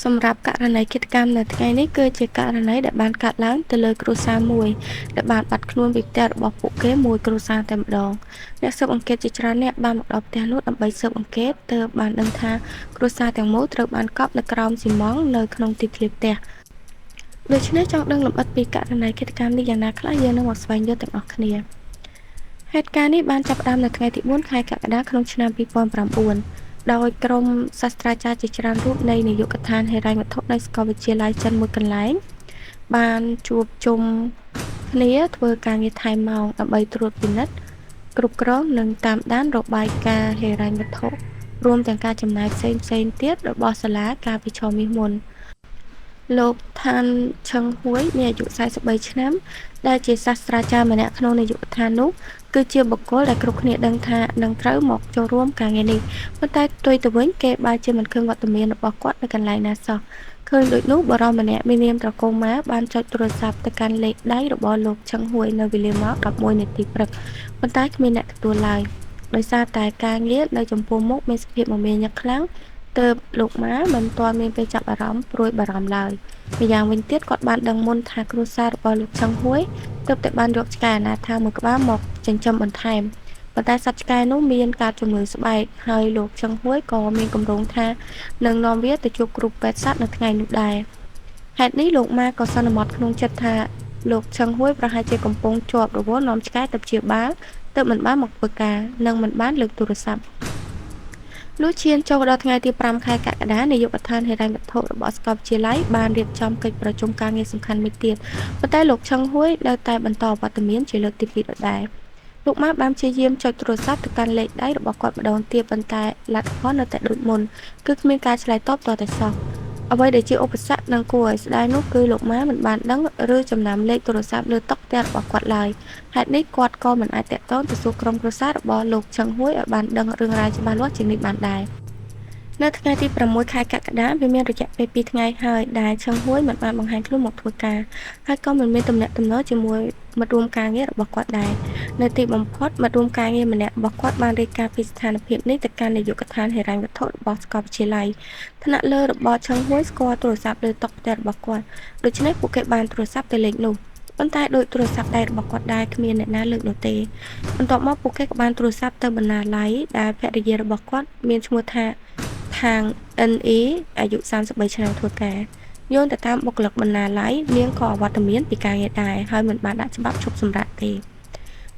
សម្រាប់ករណីឃាតកម្មនៅថ្ងៃនេះគឺជាករណីដែលបានកើតឡើងទៅលើគ្រួសារមួយដែលបានបាត់ខ្លួនពីផ្ទះរបស់ពួកគេមួយគ្រួសារតែម្ដងអ្នកស៊ើបអង្កេតជាច្រើនអ្នកបានមកដល់ផ្ទះនោះដើម្បីស៊ើបអង្កេតទើបបានដឹងថាគ្រួសារទាំងមូលត្រូវបានកប់នៅក្រោមស៊ីម៉ង់នៅក្នុងទីធ្លាផ្ទះដូច្នេះចង់ដឹងលម្អិតពីករណីឃាតកម្មនេះយ៉ាងណាខ្លះយើងនឹងមកស្វែងយល់ទាំងអស់គ្នាហេតុការណ៍នេះបានចាប់ផ្ដើមនៅថ្ងៃទី4ខែកក្កដាក្នុងឆ្នាំ2009ដោយក្រុមសាស្ត្រាចារ្យជាច្រើនរូបនៃនាយកដ្ឋានហិរញ្ញវត្ថុនៃសាកលវិទ្យាល័យចិនមួយកន្លែងបានជួបជុំគ្នាធ្វើការងារថែមម៉ោងដើម្បីត្រួតពិនិត្យគ្រប់គ្រងនិងតាមដានរបាយការណ៍ហិរញ្ញវត្ថុរួមទាំងការចំណាយផ្សេងៗទៀតរបស់សាលាកាលពីឆមាសមុនលោកថានឆឹងហួយមានអាយុ43ឆ្នាំដែលជាសាស្ត្រាចារ្យម្នាក់ក្នុងនាយកដ្ឋាននោះគឺជាបុគ្គលដែលគ្រប់គ្នាដឹងថានឹងត្រូវមកចូលរួមការងារនេះប៉ុន្តែផ្ទុយទៅវិញគេបែរជាមិនឃើញវត្តមានរបស់គាត់នៅកន្លែងណាសោះឃើញដូចនោះបរិមម្នាក់មាននាមត្រកូលម៉ាបានចុចទូរស័ព្ទទៅកាន់លេខដៃរបស់លោកឆឹងហួយនៅវេលាម៉ោង 11 នាទីព្រឹកប៉ុន្តែគ្មានអ្នកទទួលឡើយដោយសារតែការងារនៅចំពោះមុខមានសភាពមមាញឹកខ្លាំងទើបលោកម៉ាមិនទាន់មានពេលចាប់អារម្មណ៍ព្រួយបារម្ភឡើយម្យ៉ាងវិញទៀតគាត់បានដឹងមុនថាគ្រួសាររបស់លោកឆឹងហួយទើបតែបានយកឆ្កែអនាថាមួយក្បាលមកចិញ្ចឹមបន្ថែមប៉ុន្តែសត្វឆ្កែនោះមានការជំងឺស្បែកហើយលោកឆឹងហួយក៏មានគម្រោងថានឹងនាំវាទៅជួបគ្រូពេទ្យសត្វនៅថ្ងៃនោះដែរហេតុនេះលោកម៉ាក៏សន្មតក្នុងចិត្តថាលោកឆឹងហួយប្រហែលជាកំពុងជាប់រវល់នាំឆ្កែទៅព្យាបាលទើបមិនបានមកធ្វើការនិងមិនបានលើកទូរស័ព្ទលុះឈានចូលដល់ថ្ងៃទី5ខែកក្កដានាយកដ្ឋានហិរញ្ញវត្ថុរបស់សាកលវិទ្យាល័យបានរៀបចំកិច្ចប្រជុំការងារសំខាន់មួយទៀតប៉ុន្តែលោកឆឹងហួយនៅតែបន្តវត្តមានជាលើកទី2ដដែលលោកម៉ាបានព្យាយាមចុចទូរស័ព្ទទៅកាន់លេខដៃរបស់គាត់ម្ដងទៀតប៉ុន្តែលទ្ធផលនៅតែដូចមុនគឺគ្មានការឆ្លើយតបទាល់តែសោះអ្វីដែលជាឧបសគ្គនិងគួរឲ្យស្ដាយនោះគឺលោកម៉ាមិនបានដឹងឬចំណាំលេខទូរស័ព្ទលើតុផ្ទះរបស់គាត់ឡើយហេតុនេះគាត់ក៏មិនអាចតាក់ទងទៅសួរក្រុមគ្រួសាររបស់លោកឆឹងហួយឲ្យបានដឹងរឿងរ៉ាវច្បាស់លាស់ជាងនេះបានដែរនៅថ្ងៃទី6ខែកក្កដាវាមានរយៈពេល2ថ្ងៃហើយដែលឆឹងហួយមិនបានបង្ហាញខ្លួនមកធ្វើការហើយក៏មិនមានទំនាក់ទំនងជាមួយមិត្តរួមការងាររបស់គាត់ដែរនៅទីបំផុតមិត្តរួមការងារម្នាក់របស់គាត់បានរាយការណ៍ពីស្ថានភាពនេះទៅកាន់នាយកដ្ឋានហិរញ្ញវត្ថុរបស់សាកលវិទ្យាល័យថ្នាក់លើរបស់ឆឹងហួយស្គាល់ទូរស័ព្ទលើតុផ្ទះរបស់គាត់ដូច្នេះពួកគេបានទូរស័ព្ទទៅលេខនោះប៉ុន្តែដោយទូរស័ព្ទដៃរបស់គាត់ដែរគ្មានអ្នកណាលើកនោះទេបន្ទាប់មកពួកគេក៏បានទូរស័ព្ទទៅបណ្ណាល័យដែលភរិយារបស់គាត់មានឈ្មោះថាខាង NE អាយុ33ឆ្នាំធ្វើការយោងទៅតាមបុគ្គលិកបណ្ណាល័យនាងក៏អវត្តមានពីការងារដែរហើយមិនបានដាក់ច្បាប់ឈប់សម្រាកទេ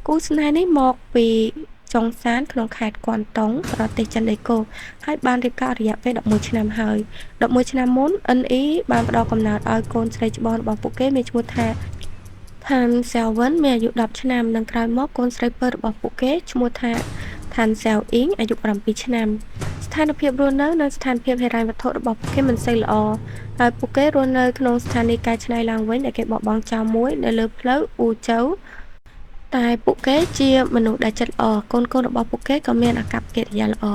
គូស្នេហ៍នេះមកពីចុងសានក្នុងខេត្តគួនតុងប្រទេសចិនដីគោហើយបានរៀបការរយៈពេល11ឆ្នាំហើយ11ឆ្នាំមុន NE បានផ្ដល់កំណើតឲ្យកូនស្រីច្បងរបស់ពួកគេមានឈ្មោះថាថានសែវវិនមានអាយុ10ឆ្នាំនិងក្រោយមកកូនស្រីពៅរបស់ពួកគេឈ្មោះថាថានសែវអ៊ីងអាយុ7ឆ្នាំស្ថានភាពរស់នៅនិងស្ថានភាពហិរញ្ញវត្ថុរបស់ពួកគេមិនសូវល្អហើយពួកគេរស់នៅក្នុងស្ថានីយកែច្នៃឡើងវិញដែលគេបោះបង់ចោលមួយនៅលើផ្លូវអ៊ូជូតែពួកគេជាមនុស្សដែលចិត្តល្អកូនៗរបស់ពួកគេក៏មានអាកប្បកិរិយាល្អ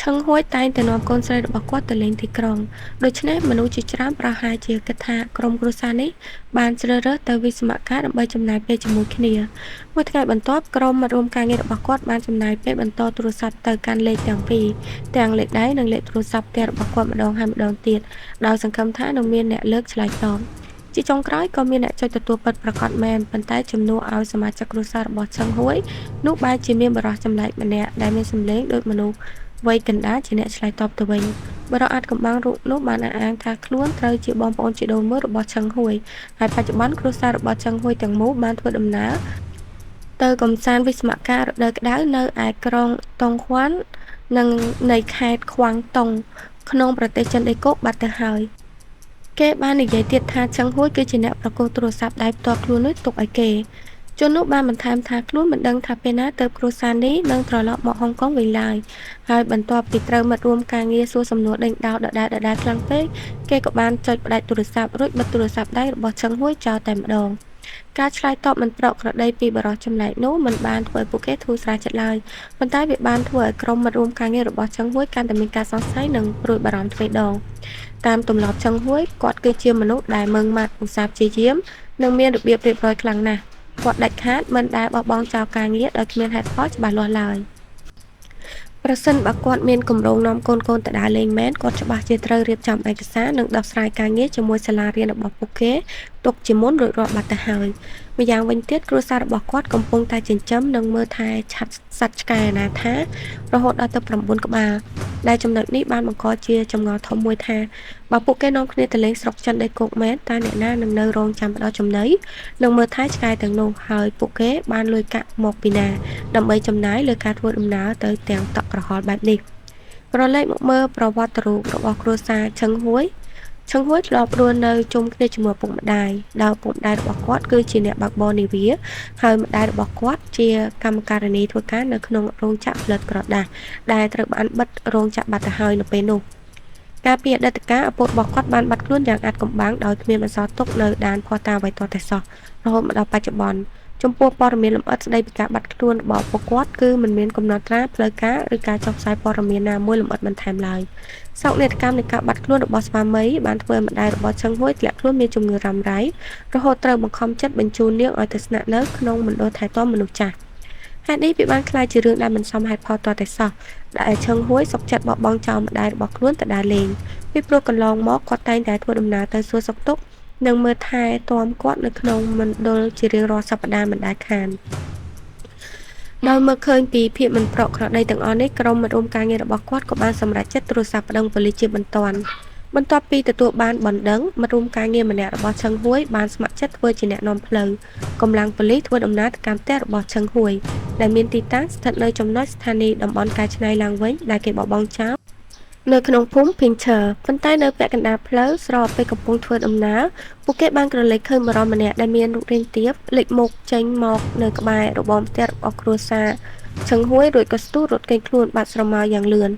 ឆឹងហួយតែងតែនាំកូនស្រីរបស់គាត់ទៅលេងទីក្រុងដូច្នេះមនុស្សជាច្រើនប្រហែលជាគិតថាក្រុមគ្រួសារនេះបានជ្រើសរើសទៅវិស្សមការដើម្បីចំណាយពេលជាមួយគ្នាមួយថ្ងៃបន្ទាប់ក្រុមមិត្តរួមការងាររបស់គាត់បានចំណាយពេលបន្តទូរស័ព្ទទៅកាន់លេខទាំងពីរទាំងលេខដៃនិងលេខទូរស័ព្ទផ្ទះរបស់គាត់ម្ដងហើយម្ដងទៀតដោយសង្ឃឹមថានឹងមានអ្នកលើកឆ្លើយតបជាចុងក្រោយក៏មានអ្នកចុចទទួលពិតប្រាកដមែនប៉ុន្តែជំនួសឲ្យសមាជិកគ្រួសាររបស់ឆឹងហួយនោះបែរជាមានបរិសុទ្ធចម្លែកម្នាក់ដែលមានសម្លេងដូចមនុស្សវ័យកណ្ដាលជាអ្នកឆ្លើយតបទៅវិញបរិសុទ្ធអាចកំបាំងរូបនោះបានអះអាងថាខ្លួនត្រូវជាបងប្អូនជីដូនមួយរបស់ឆឹងហួយហើយបច្ចុប្បន្នគ្រួសាររបស់ឆឹងហួយទាំងមូលបានធ្វើដំណើរទៅកំសាន្តវិស្សមការរដូវក្តៅនៅឯក្រុងតុងខ្វាន់និងនៃខេត្តខ្វាំងតុងក្នុងប្រទេសចិនដីគោកបាត់ទៅហើយគេបាននិយាយទៀតថាឆឹងហួយគឺជាអ្នកប្រកួតទូរស័ព្ទដៃផ្ទាល់ខ្លួននោះទុកឲ្យគេជននោះបានបន្ថែមថាខ្លួនមិនដឹងថាពេលណាទើបគ្រួសារនេះនឹងត្រឡប់មកហុងកុងវិញឡើយហើយបន្ទាប់ពីត្រូវមិត្តរួមការងារសួរសំណួរដេញដោលដដែលខ្លាំងពេកគេក៏បានចុចផ្ដាច់ទូរស័ព្ទរួចបិទទូរស័ព្ទដៃរបស់ឆឹងហួយចោលតែម្ដងការឆ្លើយតបមិនប្រក្រតីពីបរិសុទ្ធចម្លែកនោះមិនបានធ្វើឲ្យពួកគេធូរស្រាលចិត្តឡើយប៉ុន្តែវាបានធ្វើឲ្យក្រុមមិត្តរួមការងាររបស់ឆឹងហួយកាន់តែមានការសង្ស័យនិងព្រួយបារម្ភទ្វេដងតាមទម្លាប់ឆឹងហួយគាត់គឺជាមនុស្សដែលម៉ឺងម៉ាត់ឧស្សាហ៍ព្យាយាមនិងមានរបៀបរៀបរយខ្លាំងណាស់គាត់ដាច់ខាតមិនដែលបោះបង់ចោលការងារដោយគ្មានហេតុផលច្បាស់លាស់ឡើយ ប ប្រសិនបើគាត់មានគម្រោងនាំកូនៗទៅដើរលេងមែនគាត់ច្បាស់ជាត្រូវរៀបចំឯកសារនិងដោះស្រាយការងារជាមួយសាលារៀនរបស់ពួកគេទុកជាមុនរួចរាល់បាត់ទៅហើយម្យ៉ាងវិញទៀតគ្រួសាររបស់គាត់កំពុងតែចិញ្ចឹមនិងមើលថែឆាត់សត្វឆ្កែអនាថារហូតដល់ទៅ9ក្បាលដែលចំណុចនេះបានបង្កជាចម្ងល់ធំមួយថាបើពួកគេនាំគ្នាទៅលេងស្រុកចិនដីគោកមែនតើអ្នកណានឹងនៅរងចាំដល់ចំណីនិងមើលថែឆ្កែទាំងនោះហើយពួកគេបានលុយកាក់មកពីណាដើម្បីចំណាយលើការធ្វើដំណើរទៅទាំងតក់ក្រហល់បែបនេះប្រឡេកមកមើលប្រវត្តិរូបរបស់គ្រួសារឈឹងហួយធ្លាប់រស់នៅជុំគ្នាជាមួយពុកម្ដាយដោយពុកម្ដាយរបស់គាត់គឺជាអ្នកបើកបរនាវាហើយម្ដាយរបស់គាត់ជាកម្មការិនីធ្វើការនៅក្នុងរោងចក្រផលិតក្រដាសដែលត្រូវបានបិទរោងចក្របាត់ទៅហើយនៅពេលនោះកាលពីអតីតកាលឪពុករបស់គាត់បានបាត់ខ្លួនយ៉ាងអាថ៌កំបាំងដោយគ្មានបន្សល់ទុកនៅដែនភស្តុតាងអ្វីទាល់តែសោះរហូតមកដល់បច្ចុប្បន្នចំពោះព័ត៌មានលម្អិតស្ដីពីការបាត់ខ្លួនរបស់ពួកគាត់គឺមិនមានកំណត់ត្រាផ្លូវការឬការចុះផ្សាយព័ត៌មានណាមួយលម្អិតបន្ថែមឡើយសោកនាដកម្មនៃការបាត់ខ្លួនរបស់ស្វាមីបានធ្វើឲ្យម្ដាយរបស់ឈឹងហួយធ្លាក់ខ្លួនមានជំងឺរ៉ាំរ៉ៃរហូតត្រូវបង្ខំចិត្តបញ្ជូននាងឲ្យទៅស្នាក់នៅក្នុងមណ្ឌលថែទាំមនុស្សចាស់ហេតុនេះវាបានក្លាយជារឿងដែលមិនសមហេតុផលទាល់តែសោះដែលឈឹងហួយសុកចិត្តបោះបង់ចោលម្ដាយរបស់ខ្លួនទៅដើរលេងពីព្រោះកន្លងមកគាត់តែងតែធ្វើដំណើរទៅសួរសុខទុក្ខនិងមើលថែទាំគាត់នៅក្នុងមណ្ឌលជារៀងរាល់សប្តាហ៍មិនដែលខានដោយមើលឃើញពីភាពមិនប្រក្រតីទាំងអស់នេះក្រុមមិត្តរួមការងាររបស់គាត់ក៏បានសម្រេចចិត្តទូរស័ព្ទប្តឹងប៉ូលីសជាបន្ទាន់បន្ទាប់ពីទទួលបានបណ្ដឹងមិត្តរួមការងារម្នាក់របស់ឈឹងហួយបានស្ម័គ្រចិត្តធ្វើជាអ្នកនាំផ្លូវកម្លាំងប៉ូលីសធ្វើដំណើរទៅកាន់ផ្ទះរបស់ឈឹងហួយដែលមានទីតាំងស្ថិតនៅចំណុចស្ថានីយ៍តំបន់កែច្នៃឡើងវិញដែលគេបោះបង់ចោលនៅក្នុងភូមិ Pincher ប៉ុន្តែនៅពាក់កណ្ដាលផ្លូវស្របពេលកំពុងធ្វើដំណើរពួកគេបានក្រឡេកឃើញបុរសម្នាក់ដែលមានរូបរាងទាបលេចមុខចេញមកនៅក្បែររបងផ្ទះរបស់គ្រួសារឈឹងហួយរួចក៏ស្ទុះរត់គេងខ្លួនបាត់ស្រមោលយ៉ាងលឿន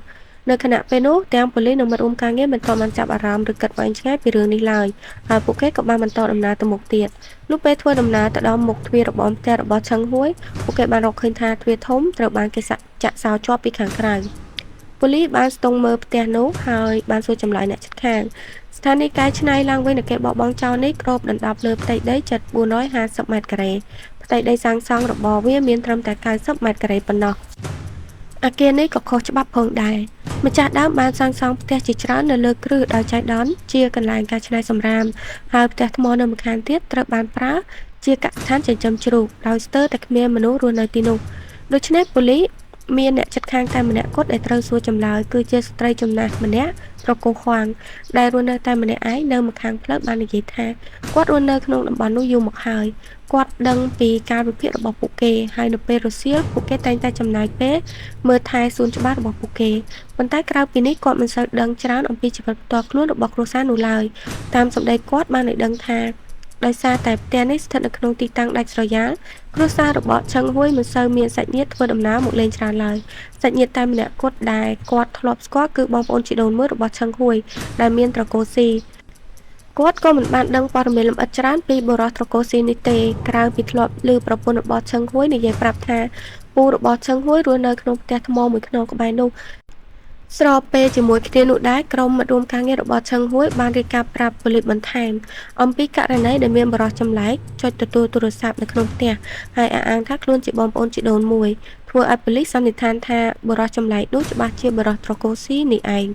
នៅខណៈពេលនោះទាំងប៉ូលីសនិងមិត្តរួមការងារមិនទាន់បានចាប់អារម្មណ៍ឬគិតវែងឆ្ងាយពីរឿងនេះឡើយហើយពួកគេក៏បានបន្តដំណើរទៅមុខទៀតលុះពេលធ្វើដំណើរទៅដល់មុខទ្វាររបងផ្ទះរបស់ឈឹងហួយពួកគេបានរកឃើញថាទ្វារធំត្រូវបានគេចាក់សោជាប់ពីខាងក្រៅប៉ូលីសបានស្ទង់មើលផ្ទះនោះហើយបានសួរចម្លើយអ្នកជិតខាងស្ថានីយកែច្នៃឡើងវិញដែលគេបោះបង់ចោលនេះគ្របដណ្ដប់លើផ្ទៃដីជិត450ម៉ែត្រការ៉េផ្ទៃដីសាងសង់របស់វាមានត្រឹមតែ90ម៉ែត្រការ៉េប៉ុណ្ណោះអគារនេះក៏ខុសច្បាប់ផងដែរម្ចាស់ដើមបានសាងសង់ផ្ទះជាច្រើននៅលើគ្រឹះដោយចៃដន្យជាកន្លែងកែច្នៃសម្រាមហើយផ្ទះថ្មនៅម្ខាងទៀតត្រូវបានប្រើជាកសិដ្ឋានចិញ្ចឹមជ្រូកដោយស្ទើរតែគ្មានមនុស្សរស់នៅទីនោះដូច្នេះប៉ូលីសមានអ្នកជិតខាងតែម្នាក់គត់ដែលត្រូវសួរចម្លើយគឺជាស្ត្រីចំណាស់ម្នាក់ប្រកោខ្វាងដែលរស់នៅតែម្នាក់ឯងនៅម្ខាងផ្លូវបាននិយាយថាគាត់រស់នៅក្នុងតំបន់នោះយូរមកហើយគាត់ដឹងពីការវិភាគរបស់ពួកគេហើយនៅពេលរសៀលពួកគេតែងតែចំណាយពេលមើលថែសួនច្បាររបស់ពួកគេប៉ុន្តែក្រៅពីនេះគាត់មិនសូវដឹងច្រើនអំពីជីវិតផ្ទាល់ខ្លួនរបស់គ្រួសារនោះឡើយតាមសម្ដីគាត់បានឲ្យដឹងថាដោយសារតែផ្ទះនេះស្ថិតនៅក្នុងទីតាំងដាច់ស្រយាលគ្រួសាររបស់ឈឹងហួយមិនសូវមានសាច់ញាតិធ្វើដំណើរមកលេងច្រើនឡើយសាច់ញាតិតែម្នាក់គត់ដែលគាត់ធ្លាប់ស្គាល់គឺបងប្អូនជីដូនមួយរបស់ឈឹងហួយដែលមានត្រកូលស៊ីគាត់ក៏មិនបានដឹងព័ត៌មានលម្អិតច្រើនពីបុរសត្រកូលស៊ីនេះទេក្រៅពីធ្លាប់ឮប្រពន្ធរបស់ឈឹងហួយនិយាយប្រាប់ថាពូរបស់ឈឹងហួយរស់នៅក្នុងផ្ទះថ្មមួយខ្នងក្បែរនោះស្របពេលជាមួយគ្នានោះដែរក្រុមមិត្តរួមការងាររបស់ឈឹងហួយបានរាយការណ៍ប្រាប់ប៉ូលីសបន្ថែមអំពីករណីដែលមានបរិសុទ្ធចម្លែកចុចទទួលទូរស័ព្ទនៅក្នុងផ្ទះហើយអះអាងថាខ្លួនជាបងប្អូនជីដូនមួយធ្វើឲ្យប៉ូលីសសន្និដ្ឋានថាបរិសុទ្ធចម្លែកនោះច្បាស់ជាបរិសុទ្ធត្រកូលស៊ីនេះឯង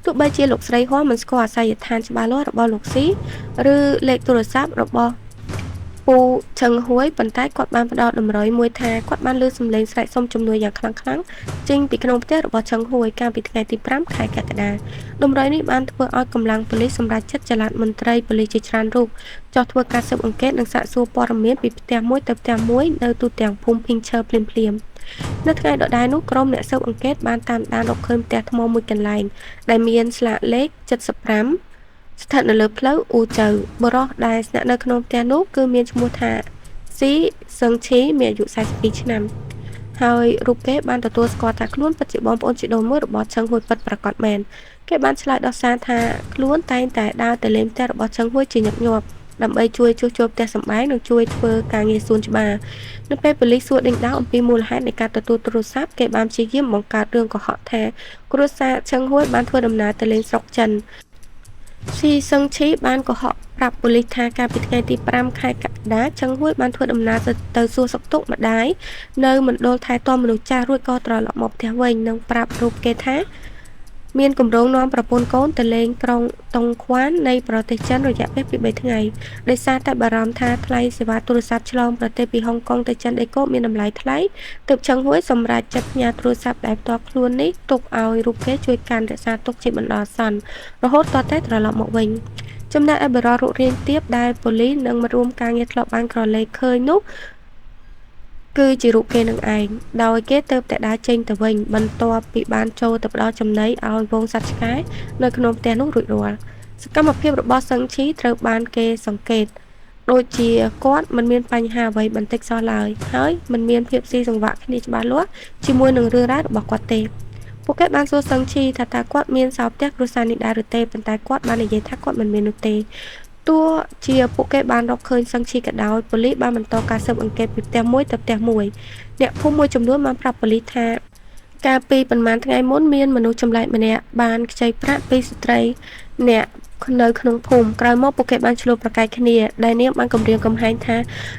ទោះបីជាលោកស្រីហួរមិនស្គាល់អាសយដ្ឋានច្បាស់លាស់របស់លោកស៊ីឬលេខទូរស័ព្ទរបស់ពូឈឹងហួយប៉ុន្តែគាត់បានផ្ដោតតម្រុយមួយថាគាត់បានលើសំឡេងស្រែកសុំជំនួយយ៉ាងខ្លាំងចេញពីក្នុងផ្ទះរបស់ឈឹងហួយកាលពីថ្ងៃទី5ខែកក្កដាតម្រុយនេះបានធ្វើឲ្យកម្លាំងប៉ូលីសសម្រេចចិត្តចល័តមន្ត្រីប៉ូលីសជាច្រើនរូបចុះធ្វើការស៊ើបអង្កេតនិងសាកសួរព័ត៌មានពីផ្ទះមួយទៅផ្ទះមួយនៅទូទាំងភូមិ Pincher ភ្លាមនៅថ្ងៃដដែលនោះក្រុមអ្នកស៊ើបអង្កេតបានតាមដានរកឃើញផ្ទះថ្មមួយកន្លែងដែលមានស្លាកលេខ75ស្ថិតនៅលើផ្លូវអ៊ូចៅបុរសដែលស្នាក់នៅក្នុងផ្ទះនោះគឺមានឈ្មោះថាស៊ីសឹងឈីមានអាយុ42ឆ្នាំហើយរូបគេបានទទួលស្គាល់ថាខ្លួនពិតជាបងប្អូនជីដូនមួយរបស់ឈឹងហួយពិតប្រាកដមែនគេបានឆ្លើយដោះសារថាខ្លួនតែងតែដើរទៅលេងផ្ទះរបស់ឈឹងហួយជាញឹកញាប់ដើម្បីជួយជួសជុលផ្ទះសម្បែងនិងជួយធ្វើការងារសួនច្បារនៅពេលប៉ូលីសសួរដេញដោលអំពីមូលហេតុនៃការទទួលទូរស័ព្ទគេបានព្យាយាមបង្កើតរឿងកុហកថាគ្រួសារឈឹងហួយបានធ្វើដំណើរទៅលេងស្រុកចិនស៊ីសឹងឈីបានកុហក ប្រាប់ប៉ូលីសថាកាលពីថ្ងៃទី5 ខែកក្កដាចង្ហួយបានធ្វើដំណើរទៅសួរសុខទុក្ខម្ដាយនៅមណ្ឌលថែទាំមនុស្សចាស់រួចក៏ត្រឡប់មកផ្ទះវិញនិងប្រាប់រូបគេថាមានគម្រោងនាំប្រពន្ធកូនទៅលេងក្រុងតុងខ្វាននៃប្រទេសចិនរយៈពេលពី3ថ្ងៃដោយសារតែបារម្ភថាថ្លៃសេវាទូរស័ព្ទឆ្លងប្រទេសពីហុងកុងទៅចិនដីគោកមានតម្លៃថ្លៃទើបចង្ហួយសម្រាប់ចាត់ផ្ញើទូរស័ព្ទដែលផ្ទាល់ខ្លួននេះទុកឲ្យរូបគេជួយកាន់រក្សាទុកជាបណ្ដោះអាសន្នរហូតទាល់តែត្រឡប់មកវិញចំណែកឯបរិររុករៀនទៀបដែលប៉ូលីសនិងមិត្តរួមការងារធ្លាប់បានក្រឡេកឃើញនោះគឺជារូបគេនឹងឯងដោយគេទៅតែដើរចេញទៅវិញបន្ទាប់ពីបានចូលទៅផ្ដល់ចំណីឲ្យវងសត្វឆ្កែនៅក្នុងផ្ទះនោះរួចរាល់សកម្មភាពរបស់សឹងឈីត្រូវបានគេសង្កេតដូចជាគាត់មិនមានបញ្ហាអ្វីបន្តិចសោះឡើយហើយមិនមានភាពស៊ីសង្វាក់គ្នាច្បាស់លាស់ជាមួយនឹងរឿងរ៉ាវរបស់គាត់ទេពួកគេបានសួរសឹងឈីថាតើគាត់មានសោផ្ទះគ្រួសារនេះដែរឬទេប៉ុន្តែគាត់បាននិយាយថាគាត់មិនមាននោះទេទោះជាពួកគេបានរកឃើញសឹងឈីក៏ដោយប៉ូលីសបានបន្តការស៊ើបអង្កេតពីផ្ទះមួយទៅផ្ទះមួយអ្នកភូមិមួយចំនួនបានប្រាប់ប៉ូលីសថាកាលពីប៉ុន្មានថ្ងៃមុនមានមនុស្សចម្លែកម្នាក់បានខ្ចីប្រាក់ពីស្ត្រីអ្នកនៅក្នុងភូមិក្រោយមកពួកគេបានឆ្លោះប្រកែកគ្នាដែលនាងបានគម្រាមកំហែងថ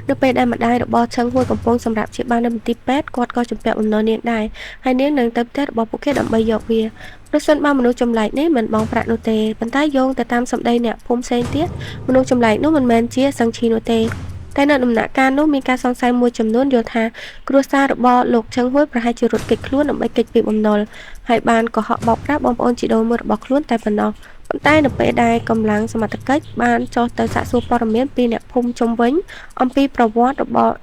ានៅពេលដែលម្ដាយរបស់ឆឹងហួយកំពុងសម្រាប់ព្យាបាលនៅមន្ទីរពេទ្យគាត់ក៏ជំពាក់បំណុលនាងដែរហើយនាងនឹងទៅផ្ទះរបស់ពួកគេដើម្បីយកវាប្រសិនបើមនុស្សចម្លែកនេះមិនបង់ប្រាក់នោះទេប៉ុន្តែយោងទៅតាមសម្ដីអ្នកភូមិផ្សេងទៀតមនុស្សចម្លែកនោះមិនមែនជាសឹងឈីនោះទេតែនៅដំណាក់កាលនោះមានការសង្ស័យមួយចំនួនយល់ថាគ្រួសាររបស់លោកឆឹងហួយប្រហែលជារត់គេចខ្លួនដើម្បីគេចពីបំណុលហើយបានកុហកបោកប្រាស់បងប្អូនជីដូនមួយរបស់ខ្លួនតែប៉ុណ្ណោះប៉ុន្តែនៅពេលដែលកម្លាំងសមត្ថកិច្ចបានចុះទៅសាកសួរព័ត៌មានពីអ្នកភូមិជុំវិញអំពីប្រវត្តិរបស់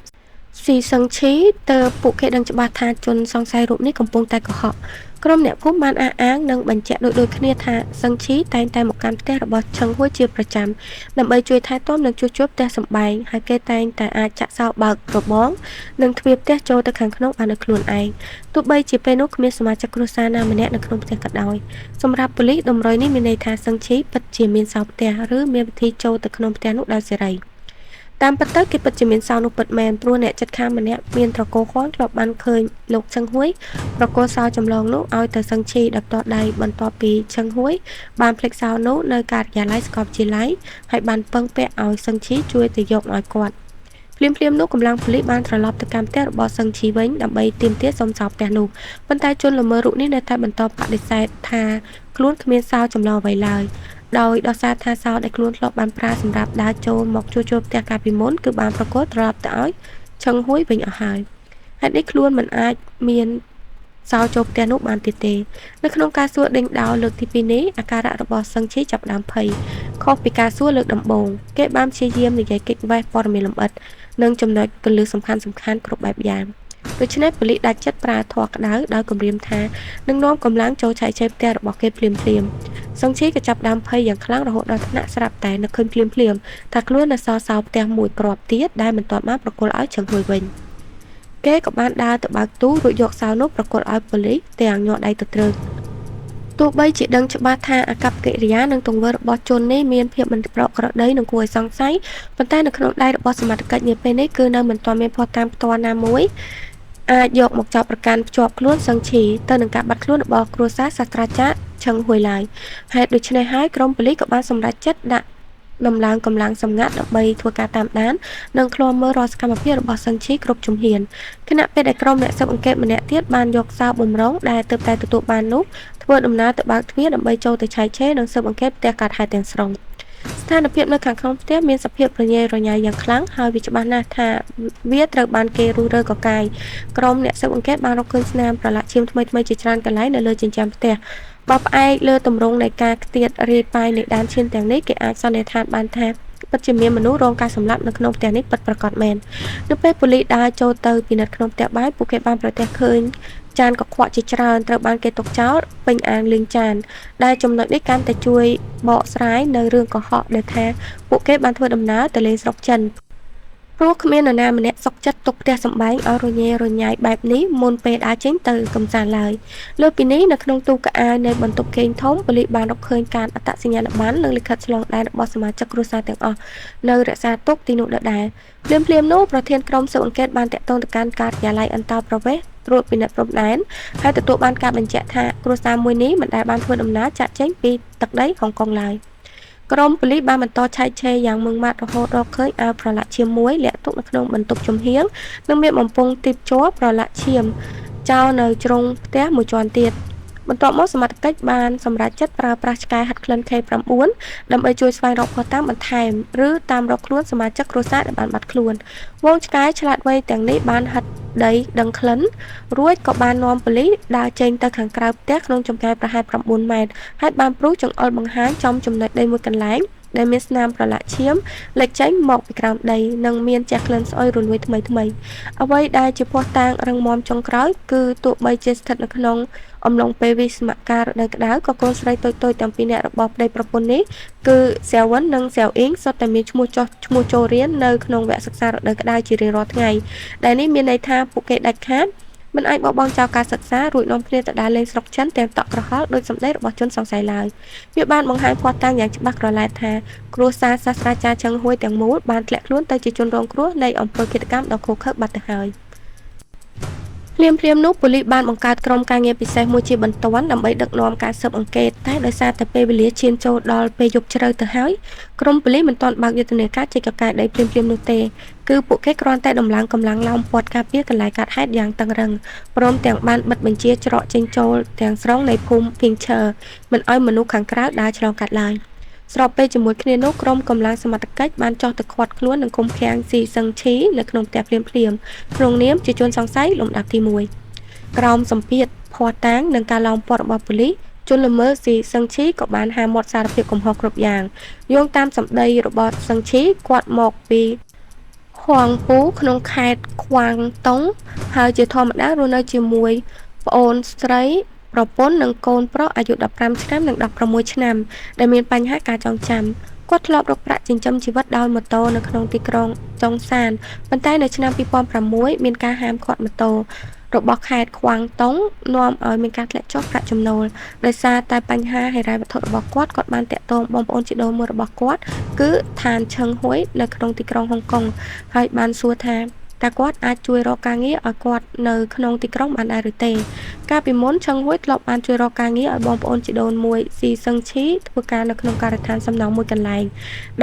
ស៊ីសឹងឈីទើបពួកគេដឹងច្បាស់ថាជនសង្ស័យរូបនេះកំពុងតែកុហកក្រុមអ្នកភូមិបានអះអាងនិងបញ្ជាក់ដូចគ្នាថាសឹងឈីតែងតែមកកាន់ផ្ទះរបស់ឆឹងហួយជាប្រចាំដើម្បីជួយថែទាំនិងជួសជុលផ្ទះសម្បែងហើយគេតែងតែអាចចាក់សោបើករបងនិងទ្វារផ្ទះចូលទៅខាងក្នុងបានដោយខ្លួនឯងទោះបីជាពេលនោះគ្មានសមាជិកគ្រួសារណាម្នាក់នៅក្នុងផ្ទះក៏ដោយសម្រាប់ប៉ូលីសតម្រុយនេះមានន័យថាសឹងឈីពិតជាមានសោផ្ទះឬមានវិធីចូលទៅក្នុងផ្ទះនោះដោយសេរីតាមពិតទៅគេពិតជាមានសោនោះពិតមែនព្រោះអ្នកចិត្តខាងម្នាក់មានត្រកូលខ្វងធ្លាប់បានឃើញលោកឆឹងហួយប្រកូលសោចម្លងនោះឲ្យទៅសឹងឈីដោយផ្ទាល់ដៃបន្ទាប់ពីឆឹងហួយបានផ្លេចសោនោះនៅការិយាល័យសាកលវិទ្យាល័យហើយបានពឹងពាក់ឲ្យសឹងឈីជួយទៅយកឲ្យគាត់ភ្លាមនោះកម្លាំងប៉ូលីសបានត្រឡប់ទៅកាន់ផ្ទះរបស់សឹងឈីវិញដើម្បីទាមទារសុំសោផ្ទះនោះប៉ុន្តែជនល្មើសរូបនេះនៅតែបន្តបដិសេធថាខ្លួនគ្មានសោចម្លងអ្វីឡើយដោយដោះសារថាសោដែលខ្លួនធ្លាប់បានប្រើសម្រាប់ដើរចូលមកជួសជុលផ្ទះកាលពីមុនគឺបានប្រកួតត្រឡប់ទៅឲ្យឆឹងហួយវិញអស់ហើយហេតុនេះខ្លួនមិនអាចមានសោចូលផ្ទះនោះបានទៀតទេនៅក្នុងការសួរដេញដោលលើកទី2នេះអាការៈរបស់សឹងឈីចាប់ផ្ដើមភ័យខុសពីការសួរលើកដំបូងគេបានព្យាយាមនិយាយកិច្ចវេះព័ត៌មានលម្អិតនិងចំណុចគន្លឹះសំខាន់គ្រប់បែបយ៉ាងដូច្នេះប៉ូលីសដាច់ចិត្តប្រើធរក្តៅដោយគម្រាមថានឹងនាំកម្លាំងចូលឆែកឆេរផ្ទះរបស់គេភ្លាមសង្ឈីក៏ចាប់ដើមភ័យយ៉ាងខ្លាំងរហូតដល់ថ្នាក់ស្រាប់តែនឹកឃើញភ្លាមថាខ្លួននៅសល់សោផ្ទះមួយគ្រាប់ទៀតដែលមិនទាន់បានប្រគល់ឲ្យឆឹងហួយវិញគេក៏បានដើរទៅបើកទូរួចយកសោនោះប្រគល់ឲ្យប៉ូលីសទាំងញ័រដៃទៅត្រូវទោះបីជាដឹងច្បាស់ថាអាកប្បកិរិយានិងទង្វើរបស់ជននេះមានភាពមិនប្រក្រតីនិងគួរឲ្យសង្ស័យប៉ុន្តែនៅក្នុងដៃរបស់សមត្ថកិច្ចនាពេលនេះគឺនៅមិនទាន់មានភស្តុតាងផ្ទាល់ណាមួយអាចយកមកចោទប្រកាន់ភ្ជាប់ខ្លួនសឹងឈីទៅនឹងការបាត់ខ្លួនរបស់គ្រួសារសាស្ត្រាចារ្យឆឹងហួយឡើយហេតុដូច្នេះហើយក្រុមប៉ូលីសក៏បានសម្រេចចិត្តដាក់ដំឡើងកម្លាំងសម្ងាត់ដើម្បីធ្វើការតាមដាននិងឃ្លាំមើលរាល់សកម្មភាពរបស់សឹងឈីគ្រប់ជំហានខណៈពេលដែលក្រុមអ្នកស៊ើបអង្កេតម្នាក់ទៀតបានយកសោបំរុងដែលទើបតែទទួលបាននោះធ្វើដំណើរទៅបើកទ្វារដើម្បីចូលទៅឆែកឆេរនិងស៊ើបអង្កេតផ្ទះកាត់ហែទាំងស្រុងស្ថានភាពនៅខាងក្នុងផ្ទះមានសភាពរញ៉េរញ៉ៃយ៉ាងខ្លាំងហើយវាច្បាស់ណាស់ថាវាត្រូវបានគេរុះរើកកាយក្រុមអ្នកស៊ើបអង្កេតបានរកឃើញស្នាមប្រឡាក់ឈាមថ្មីជាច្រើនកន្លែងនៅលើជញ្ជាំងផ្ទះបើផ្អែកលើទម្រង់នៃការខ្ទាតរាយប៉ាយនៃដើមឈាមទាំងនេះគេអាចសន្និដ្ឋានបានថាពិតជាមានមនុស្សរងការសម្លាប់នៅក្នុងផ្ទះនេះពិតប្រាកដមែននៅពេលប៉ូលីសដើរចូលទៅពិនិត្យក្នុងផ្ទះបាយពួកគេបានប្រទះឃើញចានកខ្វក់ជាច្រើនត្រូវបានគេទុកចោលពេញអាងលេងចានដែលចំណុចនេះកាន់តែជួយបកស្រាយនៅរឿងកុហកដែលថាពួកគេបានធ្វើដំណើរទៅលេងស្រុកចិនព្រោះគ្មាននរណាម្នាក់សុខចិត្តទុកផ្ទះសម្បែងឲ្យរញ៉េរញ៉ៃបែបនេះមុនពេលដើរចេញទៅកំសាន្តឡើយលើពីនេះនៅក្នុងទូកៅអៅនៃបន្ទប់គេងធំប៉ូលីសបានរកឃើញការអត្តសញ្ញាណប័ណ្ណនិងលិខិតឆ្លងដែនរបស់សមាជិកគ្រួសារទាំងអស់នៅរក្សាទុកទីនោះដដែលភ្លាមនោះប្រធានក្រុមស៊ើបអង្កេតបានតាក់ទងទៅកាន់ការិយាល័យអន្តរប្រវេសន៍ត្រួតពិនិត្យព្រំដែនហើយទទួលបានការបញ្ជាក់ថាគ្រួសារមួយនេះមិនដែលបានធ្វើដំណើរចាក់ចេញពីទឹកដីហុងកុងឡើយ ក្រុមប៉ូលីសបានបន្តឆែកឆេរយ៉ាងម៉ឺងម៉ាត់រហូតរកឃើញអាវប្រឡាក់ឈាមមួយលាក់ទុកនៅក្នុងបន្ទប់ចំហៀងនិងមានបំពង់ទីបជ័រប្រឡាក់ឈាមចោលនៅជ្រុងផ្ទះមួយជាន់ទៀតបន្ទាប់មកសមត្ថកិច្ចបានសម្រេចចិត្តប្រើប្រាស់ឆ្កែហិតក្លិន K9 ដើម្បីជួយស្វែងរកភស្តុតាងបន្ថែមឬតាមរកខ្លួនសមាជិកគ្រួសារដែលបានបាត់ខ្លួនវងឆ្កែឆ្លាតវៃទាំងនេះបានហិតដីដឹងក្លិនរួចក៏បាននាំប៉ូលីសដើរចេញទៅខាងក្រៅផ្ទះក្នុងចម្ងាយប្រហែល9ម៉ែត្រហើយបានព្រុសចង្អុលបង្ហាញចំចំណុចដីមួយកន្លែងដែលមានស្នាមប្រឡាក់ឈាមលេចចេញមកពីក្រោមដីនិងមានជះក្លិនស្អុយរលួយថ្មីអ្វីដែលជាភស្តុតាងរឹងមាំចុងក្រោយគឺទោះបីជាស្ថិតនៅក្នុងអំឡុងពេលវិស្សមការរដូវក្តៅក៏កូនស្រីតូចៗទាំងពីរនាក់របស់ប្តីប្រពន្ធនេះគឺសៀវវិននិងសៀវអ៊ីងសុទ្ធតែមានឈ្មោះចូលរៀននៅក្នុងវគ្គសិក្សារដូវក្តៅជារៀងរាល់ថ្ងៃដែលនេះមានន័យថាពួកគេដាច់ខាតមិនអាចបោះបង់ចោលការសិក្សារួចនាំគ្នាទៅដើរលេងស្រុកចិនទាំងតក់ក្រហល់ដោយសម្ដីរបស់ជនសង្ស័យឡើយវាបានបង្ហាញភស្តុតាងយ៉ាងច្បាស់ក្រឡែតថាគ្រួសារសាស្ត្រាចារ្យឆឹងហួយទាំងមូលបានធ្លាក់ខ្លួនទៅជាជនរងគ្រោះនៃអំពើឃាតកម្មដ៏ឃោរឃៅបាត់ទៅហើយភ្លាមនោះប៉ូលីសបានបង្កើតក្រុមការងារពិសេសមួយជាបន្ទាន់ដើម្បីដឹកនាំការស៊ើបអង្កេតតែដោយសារតែពេលវេលាឈានចូលដល់ពេលយប់ជ្រៅទៅហើយក្រុមប៉ូលីសមិនទាន់បើកយុទ្ធនាការចេញកកាយដីភ្លាមនោះទេគឺពួកគេគ្រាន់តែដំឡើងកម្លាំងឡោមព័ទ្ធការពារកន្លែងកើតហេតុយ៉ាងតឹងរ៉ឹងព្រមទាំងបានបិទបញ្ជាច្រកចេញចូលទាំងស្រុងនៃភូមិ Pingcher មិនឲ្យមនុស្សខាងក្រៅដើរឆ្លងកាត់ឡើយស្របពេលជាមួយគ្នានោះក្រុមកម្លាំងសមត្ថកិច្ចបានចោះទៅឃាត់ខ្លួននិងឃុំឃាំងស៊ីសឹងឈីនៅក្នុងផ្ទះភ្លាមក្នុងនាមជាជនសង្ស័យលំដាប់ទី1ក្រោមសម្ពាធភស្តុតាងនិងការឡោមព័ទ្ធរបស់ប៉ូលីសជនល្មើសស៊ីសឹងឈីក៏បានហាមាត់សារភាពកំហុសគ្រប់យ៉ាងយោងតាមសម្ដីរបស់សឹងឈីគាត់មកពីហួងពូក្នុងខេត្តខ្វាងតុងហើយជាធម្មតារស់នៅជាមួយប្អូនស្រីប្រពន្ធនិងកូនប្រុសអាយុ15ឆ្នាំនិង16ឆ្នាំដែលមានបញ្ហាការចងចាំគាត់ធ្លាប់រកប្រាក់ចិញ្ចឹមជីវិតដោយម៉ូតូនៅក្នុងទីក្រុងចុងសានប៉ុន្តែនៅឆ្នាំ2006មានការហាមឃាត់ម៉ូតូរបស់ខេត្តខ្វាងតុងនាំឲ្យមានការធ្លាក់ចុះប្រាក់ចំណូលដោយសារតែបញ្ហាហិរញ្ញវត្ថុរបស់គាត់បានតាក់ទងបងប្អូនជីដូនមួយរបស់គាត់គឺឋានឈឹងហួយនៅក្នុងទីក្រុងហុងកុងហើយបានសួរថាតើគាត់អាចជួយរកការងារឲ្យគាត់នៅក្នុងទីក្រុងបានដែរឬទេកាលពីមុនឈឹងហួយធ្លាប់បានជួយរកការងារឲ្យបងប្អូនជីដូនមួយស៊ីសឹងឈីធ្វើការនៅក្នុងការដ្ឋានសំណង់មួយកន្លែង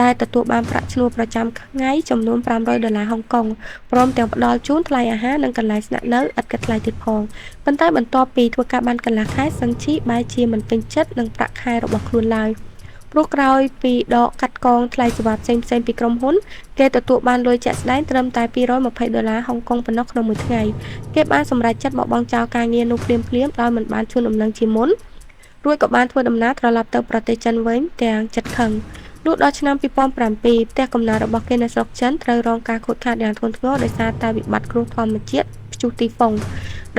ដែលទទួលបានប្រាក់ឈ្នួលប្រចាំថ្ងៃចំនួន$500ហុងកុងព្រមទាំងផ្ដល់ជូនថ្លៃអាហារនិងកន្លែងស្នាក់នៅឥតគិតថ្លៃទៀតផងប៉ុន្តែបន្ទាប់ពីធ្វើការបានកន្លះខែសឹងឈីបែរជាមិនពេញចិត្តនឹងប្រាក់ខែរបស់ខ្លួនឡើយព្រោះក្រោយពីដកកាត់កងថ្លៃសេវាផ្សេងពីក្រុមហ៊ុនគេទទួលបានលុយជាក់ស្ដែងត្រឹមតែ$220ហុងកុងប៉ុណ្ណោះក្នុងមួយថ្ងៃគេបានសម្រេចចិត្តបោះបង់ចោលការងារនោះភ្លាមដោយមិនបានជូនដំណឹងជាមុនរួចក៏បានធ្វើដំណើរត្រឡប់ទៅប្រទេសចិនវិញទាំងចិត្តខឹងលុះដល់ឆ្នាំ2007ផ្ទះកំណើតរបស់គេនៅស្រុកចិនត្រូវរងការខូចខាតយ៉ាងធ្ងន់ធ្ងរដោយសារតែវិបត្តិគ្រោះធម្មជាតិព្យុះទីហ្វុង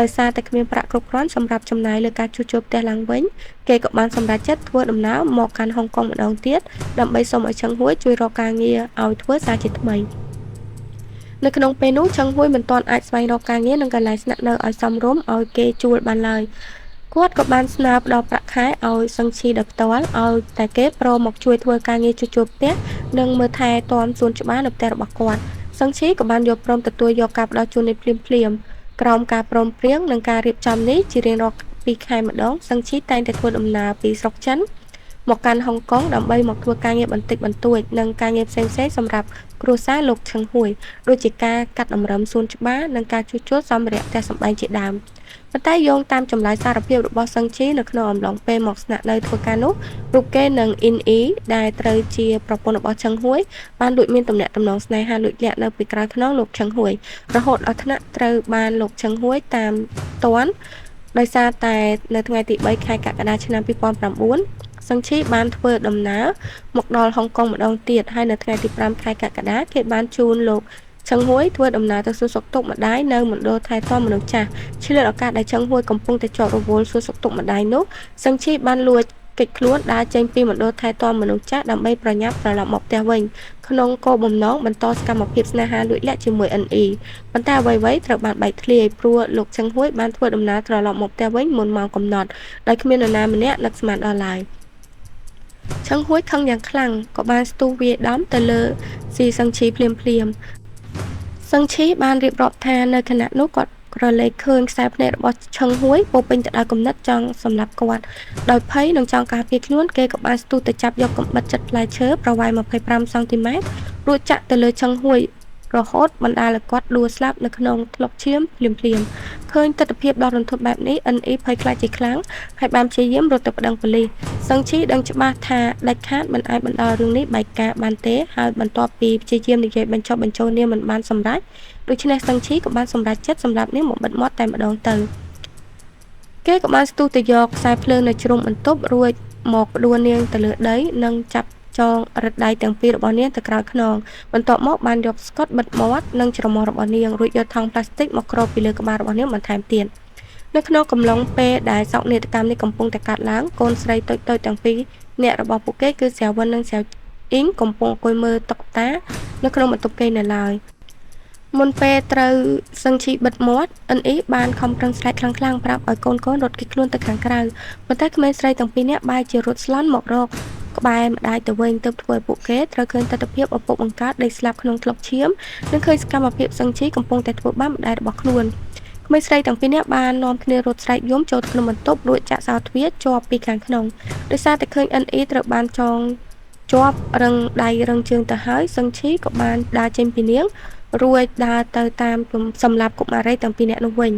ដោយសារតែគ្មានប្រាក់គ្រប់គ្រាន់សម្រាប់ចំណាយលើការជួសជុលផ្ទះឡើងវិញគេក៏បានសម្រេចចិត្តធ្វើដំណើរមកកាន់ហុងកុងម្ដងទៀតដើម្បីសុំឲ្យឈឹងហួយជួយរកការងារឲ្យធ្វើសារជាថ្មីនៅក្នុងពេលនោះឈឹងហួយមិនទាន់អាចស្វែងរកការងារនិងកន្លែងស្នាក់នៅឲ្យសមរម្យឲ្យគេជួលបានឡើយគាត់ក៏បានស្នើផ្ដល់ប្រាក់ខែឲ្យសឹងឈីដោយផ្ទាល់ឲ្យតែគេព្រមមកជួយធ្វើការងារជួសជុលផ្ទះនិងមើលថែទាំសួនច្បារនៅផ្ទះរបស់គាត់សឹងឈីក៏បានយកព្រមទទួលយកការផ្ដល់ជូននេះភ្លាមក្រោមការព្រមព្រៀងនិងការរៀបចំនេះជារៀងរាល់2ខែម្ដងសឹងឈីតែងតែធ្វើដំណើរពីស្រុកចិនមកកាន់ហុងកុងដើម្បីមកធ្វើការងារបន្តិចបន្តួចនិងការងារផ្សេងៗសម្រាប់គ្រួសារលោកឈឹងហួយដូចជាការកាត់តម្រឹមសួនច្បារនិងការជួសជុលសម្ភារៈផ្ទះសម្បែងជាដើមប៉ុន្តែយោងតាមចម្លើយសារភាពរបស់សឹងឈីនៅក្នុងអំឡុងពេលមកស្នាក់នៅធ្វើការនោះរូបគេនិងអ៊ីនអ៊ីដែលត្រូវជាប្រពន្ធរបស់ឈឹងហួយបានលួចមានទំនាក់ទំនងស្នេហាលួចលាក់នៅពីក្រោយខ្នងលោកឈឹងហួយរហូតដល់ថ្នាក់ត្រូវបានលោកឈឹងហួយតាមទាន់ដោយសារតែនៅថ្ងៃទី3ខែកក្កដាឆ្នាំ2009សឹងឈីបានធ្វើដំណើរមកដល់ហុងកុងម្ដងទៀតហើយនៅថ្ងៃទី5ខែកក្កដាគេបានជូនលោកឈឹងហួយធ្វើដំណើរទៅសួរសុខទុក្ខម្ដាយនៅមណ្ឌលថែទាំមនុស្សចាស់ឆ្លៀតឱកាសដែលឈឹងហួយកំពុងតែជាប់រវល់សួរសុខទុក្ខម្ដាយនោះសឹងឈីបានលួចគេចខ្លួនដើរចេញពីមណ្ឌលថែទាំមនុស្សចាស់ដើម្បីប្រញាប់ត្រឡប់មកផ្ទះវិញក្នុងគោលបំណងបន្តសកម្មភាពស្នេហាលួចលាក់ជាមួយ NE ប៉ុន្តែអ្វីៗត្រូវបានបែកធ្លាយព្រោះលោកឈឹងហួយបានធ្វើដំណើរត្រឡប់មកផ្ទះវិញមុនម៉ោងកំណត់ដោយគ្មាននរណាម្នាក់នឹកស្មានដល់ឡើយឈឹងហួយខឹងយ៉ាងខ្លាំងក៏បានស្ទុះវាយដំទៅលើស៊ីសឹងឈីភ្លាមសឹងឈីបានរៀបរាប់ថានៅខណៈនោះគាត់ ក្រឡេកឃើញខ្សែភ្នែករបស់ឈឹងហួយពោពេញទៅដោយគំនិតចង់សម្លាប់គាត់ដោយភ័យនិងចង់ការពារខ្លួនគេក៏បានស្ទុះទៅចាប់យកកាំបិតចិត្តផ្លែឈើប្រវែង25 សង់ទីម៉ែត្ររួចចាក់ទៅលើឈឹងហួយរហូតបណ្ដាលឲ្យគាត់ដួលស្លាប់នៅក្នុងថ្លុកឈាមភ្លាមឃើញទស្សនភាពដ៏រន្ធត់បែបនេះអ៊ិនអ៊ីភ័យខ្លាចជាខ្លាំងហើយបានព្យាយាមរត់ទៅប្តឹងប៉ូលីសសឹងឈីដឹងច្បាស់ថាដាច់ខាតមិនអាចបណ្ដាលរឿងនេះបែកការបានទេហើយបន្ទាប់ពីព្យាយាមនិយាយបញ្ចុះបញ្ចូលនាមមិនបានសម្រេចដូច្នេះសឹងឈីក៏បានសម្រេចចិត្តសម្រាប់នាងមកបិទមាត់តែម្ដងទៅគេក៏បានស្ទុះទៅយកខ្សែភ្លើងនៅជ្រុងបន្ទប់រួចមកផ្ដួលនាងទៅលើដីនិងចាប់ចងរឹតដៃទាំងពីររបស់នាងទៅក្រោយខ្នងបន្ទាប់មកបានយកស្កុតបិទមាត់និងច្រមុះរបស់នាងរួចយកថង់ប្លាស្ទិកមកគ្របពីលើក្បាលរបស់នាងបន្ថែមទៀតនៅក្នុងកំឡុងពេលដែលសោកនាដកម្មនេះកំពុងតែកាត់ឡើងកូនស្រីតូចៗទាំងពីរអ្នករបស់ពួកគេគឺស្រាវិននិងស្រាអ៊ីងកំពុងអង្គុយមើលតុក្កតានៅក្នុងបន្ទប់គេនៅឡើយមុនពេលត្រូវសឹងឈីបិទមាត់អ៊ិនអ៊ីបានខំប្រឹងស្រែកខ្លាំងៗប្រាប់ឲ្យកូនរត់គេចខ្លួនទៅខាងក្រៅប៉ុន្តែក្មេងស្រីទាំងពីរនាក់បែរជារត់ស្លន់មករកក្បែរម្ដាយទៅវិញទើបធ្វើឲ្យពួកគេត្រូវឃើញទស្សនភាពឪពុកបង្កើតដេកស្លាប់ក្នុងថ្លុកឈាមនិងឃើញសកម្មភាពសឹងឈីកំពុងតែធ្វើបាបម្ដាយរបស់ខ្លួនក្មេងស្រីទាំងពីរនាក់បាននាំគ្នារត់ស្រែកយំចូលទៅក្នុងបន្ទប់រួចចាក់សោទ្វារជាប់ពីខាងក្នុងដោយសារតែឃើញអ៊ិនអ៊ីត្រូវបានចងជាប់រឹងដៃរឹងជើងទៅហើយសឹងឈីក៏បានដើរចេញពីនាងរួចដើរទៅតាមសម្រាប់កុមារីទាំងពីរនាក់នោះវិញ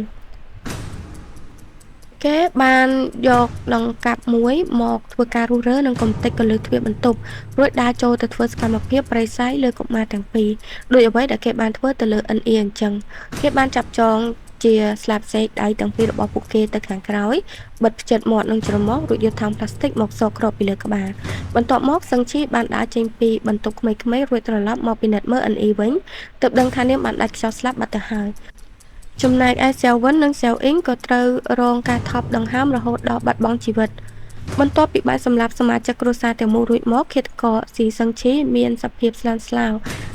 គេបានយកដង្កាប់មួយមកធ្វើការរុះរើនិងកំទេចក៏លើទ្វារបន្ទប់រួចដើរចូលទៅធ្វើសកម្មភាពប្រេស័យលើកុមារទាំងពីរដោយអ្វីដែលគេបានធ្វើទៅលើអ៊ិនអ៊ីអញ្ចឹងគេបានចាប់ចងជាស្លាបសេកដៃទាំងពីររបស់ពួកគេទៅខាងក្រោយបិទផ្ចិតមាត់និងច្រមុះរួចយកថង់ប្លាស្ទិកមកសកគ្របពីលើក្បាលបន្ទាប់មកសឹងឈីបានដើរចេញពីបន្ទប់ក្មេងៗរួចត្រឡប់មកពិនិត្យមើលអ៊ិនអ៊ីវិញទើបដឹងថានាងបានដាច់ខ្យល់ស្លាប់បាត់ទៅហើយចំណែកឯស្រាវិននិងស្រាអ៊ីងក៏ត្រូវរងការថប់ដង្ហើមរហូតដល់បាត់បង់ជីវិតបន្ទាប់ពីបានសម្លាប់សមាជិកគ្រួសារទាំងមូលរួចមកឃាតករស៊ីសឹងឈីមានសភាពស្លន់ស្លោ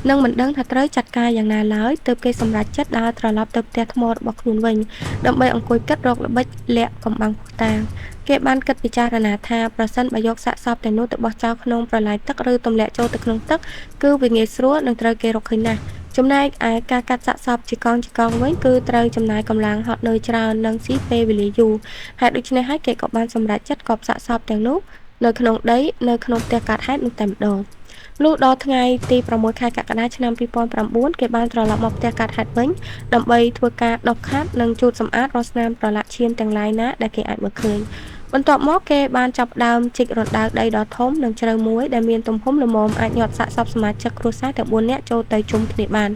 និងមិនដឹងថាត្រូវចាត់ការយ៉ាងណាឡើយទើបគេសម្រេចចិត្តដើរត្រឡប់ទៅផ្ទះថ្មរបស់ខ្លួនវិញដើម្បីអង្គុយគិតរកល្បិចលាក់កំបាំងភស្តុតាងគេបានគិតពិចារណាថាប្រសិនបើយកសាកសពទាំងនោះទៅបោះចោលក្នុងប្រឡាយទឹកឬទម្លាក់ចូលទៅក្នុងទឹកគឺវាងាយស្រួលនិងត្រូវគេរកឃើញណាស់ចំណែកឯការកាត់សាកសពជាកង់វិញគឺត្រូវចំណាយកម្លាំងហត់នឿយច្រើននិងស៊ីពេលវេលាយូរហើយដូច្នេះហើយគេក៏បានសម្រេចចិត្តកប់សាកសពទាំងនោះនៅក្នុងដីនៅក្នុងផ្ទះកាត់ហេតុនោះតែម្ដងលុះដល់ថ្ងៃទី6 ខែកក្កដាឆ្នាំ2009គេបានត្រឡប់មកផ្ទះកាត់ហេតុវិញដើម្បីធ្វើការដុសខាត់និងជូតសម្អាតរាល់ស្នាមប្រឡាក់ឈាមទាំងឡាយណាដែលគេអាចមើលឃើញបន្ទាប់មកគេបានចាប់ដើមជីករណ្ដៅដីដ៏ធំនិងជ្រៅមួយដែលមានទំហំល្មមអាចញាត់សាកសពសមាជិកគ្រួសារទាំង4នាក់ចូលទៅជុំគ្នាបាន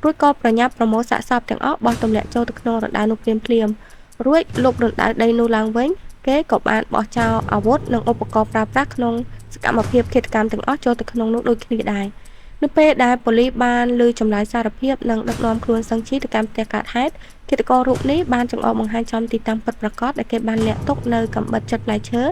រួចក៏ប្រញាប់ប្រមូលសាកសពទាំងអស់បោះទម្លាក់ចូលទៅក្នុងរណ្ដៅនោះភ្លាមរួចលុបរណ្ដៅដីនោះឡើងវិញគេក៏បានបោះចោលអាវុធនិងឧបករណ៍ប្រើប្រាស់ក្នុងសកម្មភាពឃាតកម្មទាំងអស់ចូលទៅក្នុងនោះដូចគ្នាដែរនៅពេលដែលប៉ូលីសបានលើចម្លើយសារភាពនិងដឹកនាំខ្លួនសឹងឈីទៅកាន់ផ្ទះកាត់ហេតុឃាតកររូបនេះបានចង្អុលបង្ហាញចំទីតាំងពិតប្រាកដដែលគេបានលាក់ទុកនៅកាំបិតចិត្តផ្លែឈើ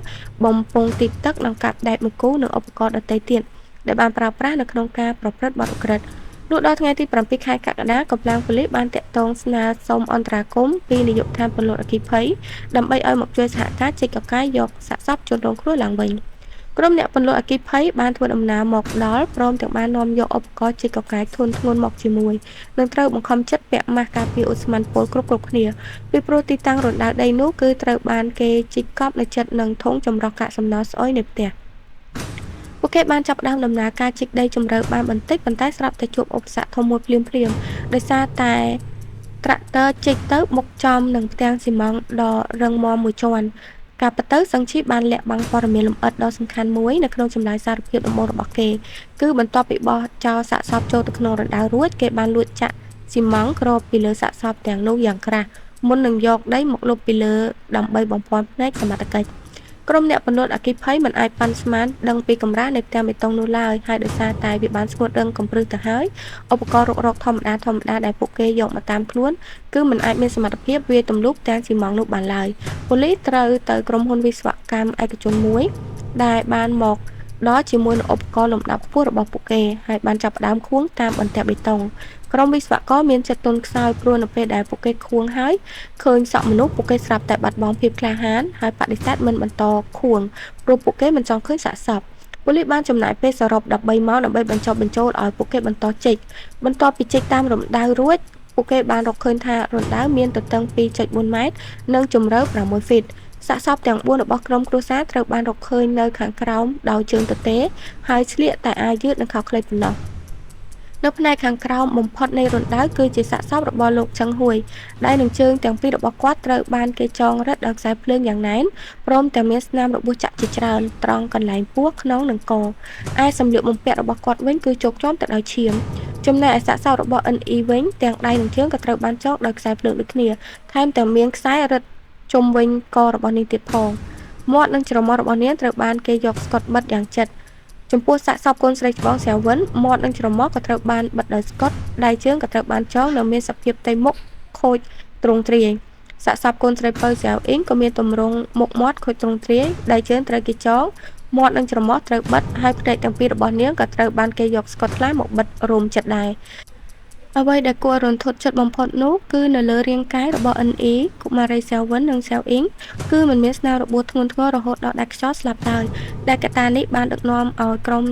បំពង់ទីទឹកនិងកាប់ដែកមួយគូនិងឧបករណ៍ដទៃទៀតដែលបានប្រើប្រាស់នៅក្នុងការប្រព្រឹត្តបទឧក្រិដ្ឋលុះដល់ថ្ងៃទី7 ខែកក្កដាកំពើប៉ូលីសបានតាក់ទងស្នើសុំអន្តរាគមន៍ពីនាយកដ្ឋានពន្លត់អគ្គិភ័យដើម្បីឲ្យមកជួយសហការជីកកកាយយកសាកសពជនរងគ្រោះឡើងវិញក្រុមអ្នកពន្លត់អគ្គិភ័យបានធ្វើដំណើរមកដល់ព្រមទាំងបាននាំយកឧបករណ៍ជីកកកាយធុនធ្ងន់មកជាមួយនិងត្រូវបង្ខំចិត្តពាក់ម៉ាស់ការពារឧស្ម័នពុលគ្រប់គ្នាពីព្រោះទីតាំងរណ្ដៅដីនោះគឺត្រូវបានគេជីកកប់នៅជិតនឹងធុងចម្រោះកាកសំណល់ស្អុយនៅផ្ទះពួកគេបានចាប់ផ្ដើមដំណើរការជីកដីជម្រៅបានបន្តិចប៉ុន្តែស្រាប់តែជួបឧបសគ្គធំមួយភ្លាមដោយសារតែត្រាក់ទ័រជីកទៅមុខចំនឹងផ្ទាំងស៊ីម៉ង់ដ៏រឹងមាំមួយជាន់ការពិតទៅសឹងឈីបានលាក់បាំងព័ត៌មានលម្អិតដ៏សំខាន់មួយនៅក្នុងចម្លើយសារភាពដំបូងរបស់គេគឺបន្ទាប់ពីបោះចោលសាកសពចូលទៅក្នុងរណ្ដៅរួចគេបានលួចចាក់ស៊ីម៉ង់គ្របពីលើសាកសពទាំងនោះយ៉ាងក្រាស់មុននឹងយកដីមកលុបពីលើដើម្បីបំភាន់ភ្នែកសមត្ថកិច្ចក្រុមអ្នកពន្លត់អគ្គិភ័យមិនអាចប៉ាន់ស្មានដឹងពីកម្រាស់នៃផ្ទះបេតុងនោះឡើយហើយដោយសារតែវាបានស្ងួតរឹងកំព្រឹសទៅហើយឧបករណ៍រុករកធម្មតាដែលពួកគេយកមកតាមខ្លួនគឺមិនអាចមានសមត្ថភាពវាយទម្លុះផ្ទាំងស៊ីម៉ង់នោះបានឡើយប៉ូលីសត្រូវទៅក្រុមហ៊ុនវិស្វកម្មឯកជនមួយដែលបានមកដល់ជាមួយនឹងឧបករណ៍លំដាប់ខ្ពស់របស់ពួកគេហើយបានចាប់ផ្ដើមខួងតាមបន្ទះបេតុងក្រុមវិស្វករមានចិត្តទន់ខ្សោយព្រោះនៅពេលដែលពួកគេខួងហើយឃើញសក់មនុស្សពួកគេស្រាប់តែបាត់បង់ភាពក្លាហានហើយបដិសេធមិនបន្តខួងព្រោះពួកគេមិនចង់ឃើញសាកសពប៉ូលីសបានចំណាយពេលសរុប13ម៉ោងដើម្បីបញ្ចុះបញ្ចូលឲ្យពួកគេបន្តជីកបន្ទាប់ពីជីកតាមរំដៅរួច ពួកគេបានរកឃើញថារណ្ដៅមានទទឹង 2.4 ម៉ែត្រនិងជម្រៅ 6 ហ្វីតសាកសពទាំង4របស់ក្រុមគ្រួសារត្រូវបានរកឃើញនៅខាងក្រោមដោយជើងទទេហើយស្លៀកតែអាវយឺតនិងខោខ្លីប៉ុណ្ណោះនៅផ្នែកខាងក្រោមបំផុតនៃរណ្ដៅគឺជាសាកសពរបស់លោកឆឹងហួយដែលនឹងជើងទាំងពីររបស់គាត់ត្រូវបានគេចងរឹតដោយខ្សែភ្លើងយ៉ាងណែនព្រមទាំងមានស្នាមរបួសចាក់ជាច្រើនត្រង់កន្លែងពោះខ្នងនិងកឯសម្លៀកបំពាក់របស់គាត់វិញគឺជោគជាំទៅដោយឈាមចំណែកឯសាកសពរបស់ NE វិញទាំងដៃនិងជើងក៏ត្រូវបានចងដោយខ្សែភ្លើងដូចគ្នាថែមទាំងមានខ្សែរឹតជុំវិញករបស់នាងទៀតផងមាត់និងច្រមុះរបស់នាងត្រូវបានគេយកស្កុតបិទយ៉ាងជិតចំពោះសាកសពកូនស្រីច្បងសែវិនមាត់និងច្រមុះក៏ត្រូវបានបិទដោយស្កុតដៃជើងក៏ត្រូវបានចងនិងមានសភាពផ្ទៃមុខខូចទ្រង់ទ្រាយសាកសពកូនស្រីពៅសែវអ៊ីងក៏មានទម្រង់មុខមាត់ខូចទ្រង់ទ្រាយដៃជើងត្រូវគេចងមាត់និងច្រមុះត្រូវបិទហើយផ្នែកទាំងពីររបស់នាងក៏ត្រូវបានគេយកស្កុតខ្លាមកបិទរួមចិត្តដែរអ្វីដែលគួររន្ធត់ចិត្តបំផុតនោះគឺនៅលើរាងកាយរបស់ NE កុមារីសែវិននិងសែវអ៊ីងគឺមិនមានស្នាមរបួសធ្ងន់ធ្ងររហូតដល់ដាច់ខ្យល់ស្លាប់ឡើយដែលកត្តានេះបានដឹកនាំឲ្យក្រុម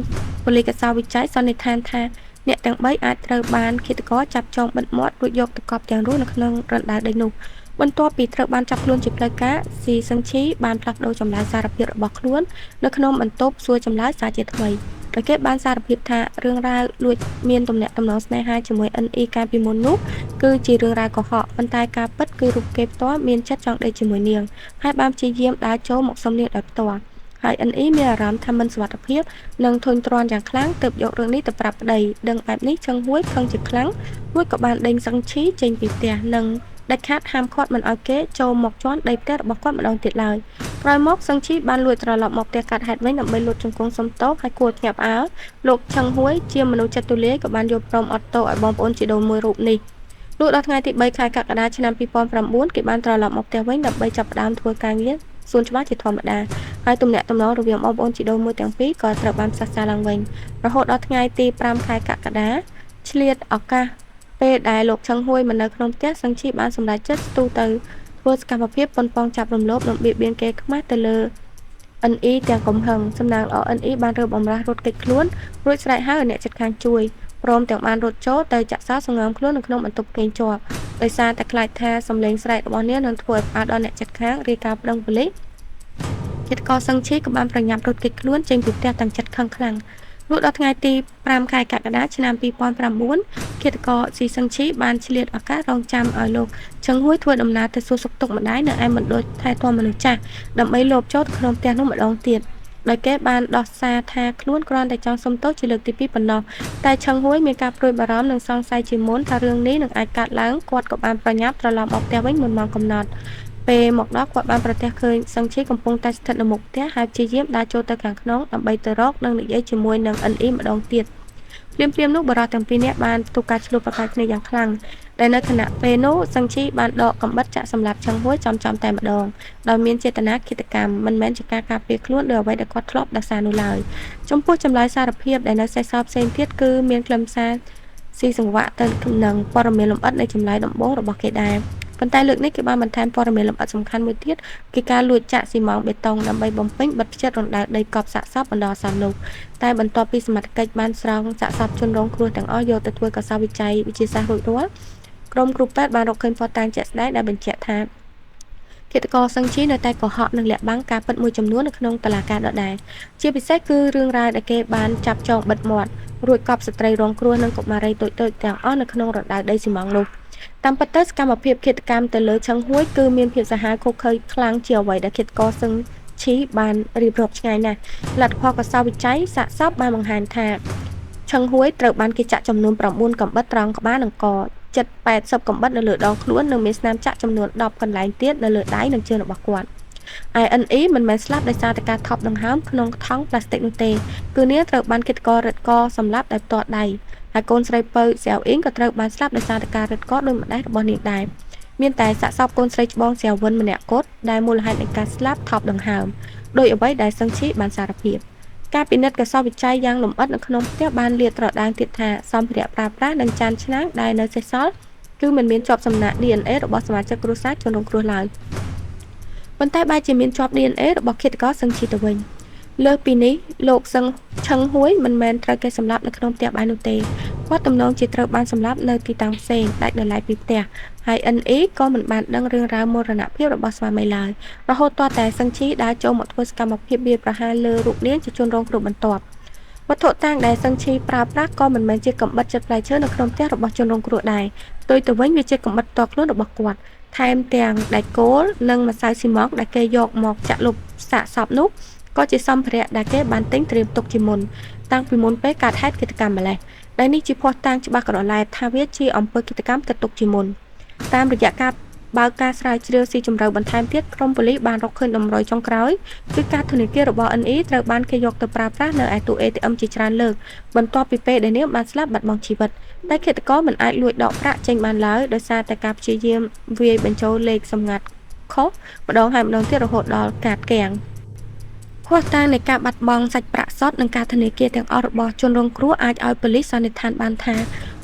ប៉ូលីសកសោវិច័យសន្និដ្ឋានថាអ្នកទាំង3អាចត្រូវបានឃាតករចាប់ចងបិទមាត់រួចយកទៅកប់ទាំងរស់នៅក្នុងរណ្ដៅដីនោះបន្ទាប់ពីត្រូវបានចាប់ខ្លួនជាផ្លូវការស៊ីសឹងឈីបានផ្លាស់ប្ដូរចម្លើយសារភាពរបស់ខ្លួននៅក្នុងបន្ទប់សួរចម្លើយសារជាថ្មីដោយគេបានសារភាពថារឿងរ៉ាវលួចមានទំនាក់ទំនងស្នេហាជាមួយ NE កាលពីមុននោះគឺជារឿងរ៉ាវកុហកប៉ុន្តែការពិតគឺរូបគេផ្ទាល់មានចិត្តចង់ដេកជាមួយនាងហើយបានព្យាយាមដើរចូលមកសុំនាងដោយផ្ទាល់ហើយ NE មានអារម្មណ៍ថាមិនសុវត្ថិភាពនិងធុញទ្រាន់យ៉ាងខ្លាំងទើបយករឿងនេះទៅប្រាប់ប្តីដឹងបែបនេះឆឹងហួយខឹងជាខ្លាំងរួចក៏បានដេញសឹងឈីចេញពីផ្ទះនិងដាច់ខាតហាមឃាត់មិនឲ្យគេចូលមកជន់ដីផ្ទះរបស់គាត់ម្ដងទៀតឡើយក្រោយមកសឹងឈីបានលួចត្រឡប់មកផ្ទះកាត់ហេតុវិញដើម្បីលួចជង្គង់សុំទោសហើយគួរញាប់អើលោកឆឹងហួយជាមនុស្សចិត្តទូលាយក៏បានយល់ព្រមអត់ទោសឲ្យបងប្អូនជីដូនមួយរូបនេះលុះដល់ថ្ងៃទី3ខែកក្កដាឆ្នាំ2009គេបានត្រឡប់មកផ្ទះវិញដើម្បីចាប់ផ្ដើមធ្វើការងារសួនច្បារជាធម្មតាហើយទំនាក់ទំនងរវាងបងប្អូនជីដូនមួយទាំងពីរក៏ត្រូវបានផ្សះផ្សាឡើងវិញរហូតដល់ថ្ងៃទី5ខែកក្កដាឆ្លៀតឱកាសពេលដែលលោកឆឹងហួយមិននៅក្នុងផ្ទះសឹងឈីបានសម្រេចចិត្តស្ទុះទៅធ្វើសកម្មភាពប៉ុនប៉ងចាប់រំលោភនិងបៀតបៀនគេខ្មាស់ទៅលើ NE ទាំងកំហឹងសំណាងល្អ NE បានរើបំរាស់រត់គេចខ្លួនរួចស្រែកហៅឲ្យអ្នកជិតខាងជួយព្រមទាំងបានរត់ចូលទៅចាក់សោសង្ងំខ្លួននៅក្នុងបន្ទប់គេងជាប់ដោយសារតែខ្លាចថាសំឡេងស្រែករបស់នាងនឹងធ្វើឲ្យផ្អាកដល់អ្នកជិតខាងរាយការណ៍ប្តឹងប៉ូលីសគិតកោសឹងឈីក៏បានប្រញាប់រត់គេចខ្លួនចេញពីផ្ទះទាំងចិត្តខឹងខ្លាំងលុះដល់ថ្ងៃទី5ខែកក្កដាឆ្នាំ2009ឃាតករស៊ីសឹងឈីបានឆ្លៀតឱកាសរងចាំឲ្យលោកឆឹងហួយធ្វើដំណើរទៅសួរសុខទុក្ខម្ដាយនៅឯមណ្ឌលថែទាំមនុស្សចាស់ដើម្បីលបចូលទៅក្នុងផ្ទះនោះម្ដងទៀតដោយគេបានដោះសារថាខ្លួនគ្រាន់តែចង់សុំទោសជាលើកទី2ប៉ុណ្ណោះតែឆឹងហួយមានការព្រួយបារម្ភនិងសង្ស័យជាមុនថារឿងនេះនឹងអាចកើតឡើងគាត់ក៏បានប្រញាប់ត្រឡប់មកផ្ទះវិញមុនម៉ោងកំណត់ពេលមកដល់គាត់បានប្រទះឃើញសឹងឈីកំពុងតែស្ថិតនៅមុខផ្ទះហើយព្យាយាមដើរចូលទៅខាងក្នុងដើម្បីទៅរកនិងនិយាយជាមួយនឹង NE ម្ដងទៀតភ្លាមនោះបរិសុទ្ធទាំងពីរនាក់បានផ្ទុះការឆ្លោះប្រកែកគ្នាយ៉ាងខ្លាំងដែលនៅខណៈពេលនោះសឹងឈីបានដកកាំបិតចាក់សម្លាប់ឆឹងហួយចំតែម្ដងដោយមានចេតនាឃាតកម្មមិនមែនជាការការពារខ្លួនដោយអ្វីដែលគាត់ធ្លាប់ដោះសារនោះឡើយចំពោះចម្លើយសារភាពដែលនៅសេសសល់ផ្សេងទៀតគឺមានខ្លឹមសារស៊ីសង្វាក់ទៅនឹងព័ត៌មានលម្អិតនៃចម្លើយដំបូងរបស់គេដែរប៉ុន្តែលើកនេះគេបានបន្ថែមព័ត៌មានលម្អិតសំខាន់មួយទៀតគឺការលួចចាក់ស៊ីម៉ងបេតុងដើម្បីបំពេញបិទផ្ចិតរណ្ដៅដីកប់សាកសពបណ្ដោះអាសន្ននោះតែបន្ទាប់ពីសមត្ថកិច្ចបានស្រង់សាកសពជនរងគ្រោះទាំងអស់យកទៅធ្វើកសោវិច័យវិទ្យាសាស្ត្ររួចរាល់ក្រុមគ្រូពេទ្យបានរកឃើញភស្តុតាងជាក់ស្ដែងដែលបញ្ជាក់ថាឃាតករសឹងឈីនៅតែកុហកនិងលាក់បាំងការពិតមួយចំនួននៅក្នុងតុលាការដដែលជាពិសេសគឺរឿងរ៉ាវដែលគេបានចាប់ចងបិទមាត់រួចកប់ស្ត្រីរងគ្រោះនិងកុមារីតូចៗទាំងអស់នៅក្នុងរណ្ដៅដីស៊ីម៉ងនោះតាមពិតទៅសកម្មភាពឃាតកម្មទៅលើឆឹងហួយគឺមានភាពសាហាវឃោរឃៅខ្លាំងជាអ្វីដែលឃាតករសឹងឈីបានរៀបរាប់ឆ្ងាយណាស់លទ្ធផលកសោវិច័យសាកសពបានបង្ហាញថាឆឹងហួយត្រូវបានគេចាក់ចំនួន9កំបិតត្រង់ក្បាលនិងកជិត80កំបិតនៅលើដងខ្លួននិងមានស្នាមចាក់ចំនួន10កន្លែងទៀតនៅលើដៃនិងជើងរបស់គាត់ឯ NE មិនមែនស្លាប់ដោយសារតែការថប់ដង្ហើមក្នុងថង់ប្លាស្ទិកនោះទេគឺនាងត្រូវបានឃាតកររឹតកសម្លាប់ដោយផ្ទាល់ដៃហើយកូនស្រីពៅសែវអ៊ីងក៏ត្រូវបានស្លាប់ដោយសារតែការរឹតកដោយម្ដាយរបស់នាងដែរមានតែសាកសពកូនស្រីច្បងសែវវិនម្នាក់គត់ដែលមូលហេតុនៃការស្លាប់ថប់ដង្ហើមដោយអ្វីដែលសឹងឈីបានសារភាពការពិនិត្យកសោវិច័យយ៉ាងលម្អិតនៅក្នុងផ្ទះបានលាតត្រដាងទៀតថាសម្ភារៈប្រើប្រាស់និងចានឆ្នាំងដែលនៅសេសសល់គឺមិនមានជាប់សំណាក់ DNA របស់សមាជិកគ្រួសារជនរងគ្រោះឡើយប៉ុន្តែបែរជាមានជាប់ DNA របស់ឃាតករសឹងឈីទៅវិញ លើសពីនេះលោកសឹងឈឹងហួយមិនមែនត្រូវគេសម្លាប់នៅក្នុងផ្ទះបាយនោះទេគាត់ទំនងជាត្រូវបានសម្លាប់នៅទីតាំងផ្សេងដាច់ដោយឡែកពីផ្ទះហើយ NE ក៏មិនបានដឹងរឿងរ៉ាវមរណភាពរបស់ស្វាមីឡើយរហូតទាល់តែសឹងឈីដើរចូលមកធ្វើសកម្មភាពវាយប្រហារលើរូបនាងជាជនរងគ្រោះបន្ទាប់វត្ថុតាំងដែលសឹងឈីប្រើប្រាស់ក៏មិនមែនជាកាំបិតចិត្តផ្លែឈើនៅក្នុងផ្ទះរបស់ជនរងគ្រោះដែរផ្ទុយទៅវិញវាជាកាំបិតផ្ទាល់ខ្លួនរបស់គាត់ថែមទាំងដែកគោលនិងម្សៅស៊ីម៉ង់ដែលគេយកមកចាក់លុបសាកសពនោះក៏ជាសម្ភារៈដែលគេបានទិញត្រៀមទុកជាមុនតាំងពីមុនពេលកើតហេតុឃាតកម្មម្លេះដែលនេះជាភស្តុតាងច្បាស់ក្រឡែតថាវាជាអំពើឃាតកម្មទឹកទុកជាមុនតាមរយៈការបើកការស្រាវជ្រាវស៊ីជម្រៅបន្ថែមទៀតក្រុមប៉ូលីសបានរកឃើញតម្រុយចុងក្រោយគឺកាតធនាគាររបស់ NE ត្រូវបានគេយកទៅប្រើប្រាស់នៅឯទូ ATM ជាច្រើនលើកបន្ទាប់ពីពេលដែលនាងបានស្លាប់បាត់បង់ជីវិតតែឃាតករមិនអាចលួចដកប្រាក់ចេញបានឡើយដោយសារតែការព្យាយាមវាយបញ្ចូលលេខសម្ងាត់ខុសម្ដងហើយម្ដងទៀតរហូតដល់កាតគាំងភស្តុតាងនៃការបាត់បង់សាច់ប្រាក់សុទ្ធនិងការធនាគារទាំងអស់របស់ជនរងគ្រោះអាចឲ្យប៉ូលីសសន្និដ្ឋានបានថា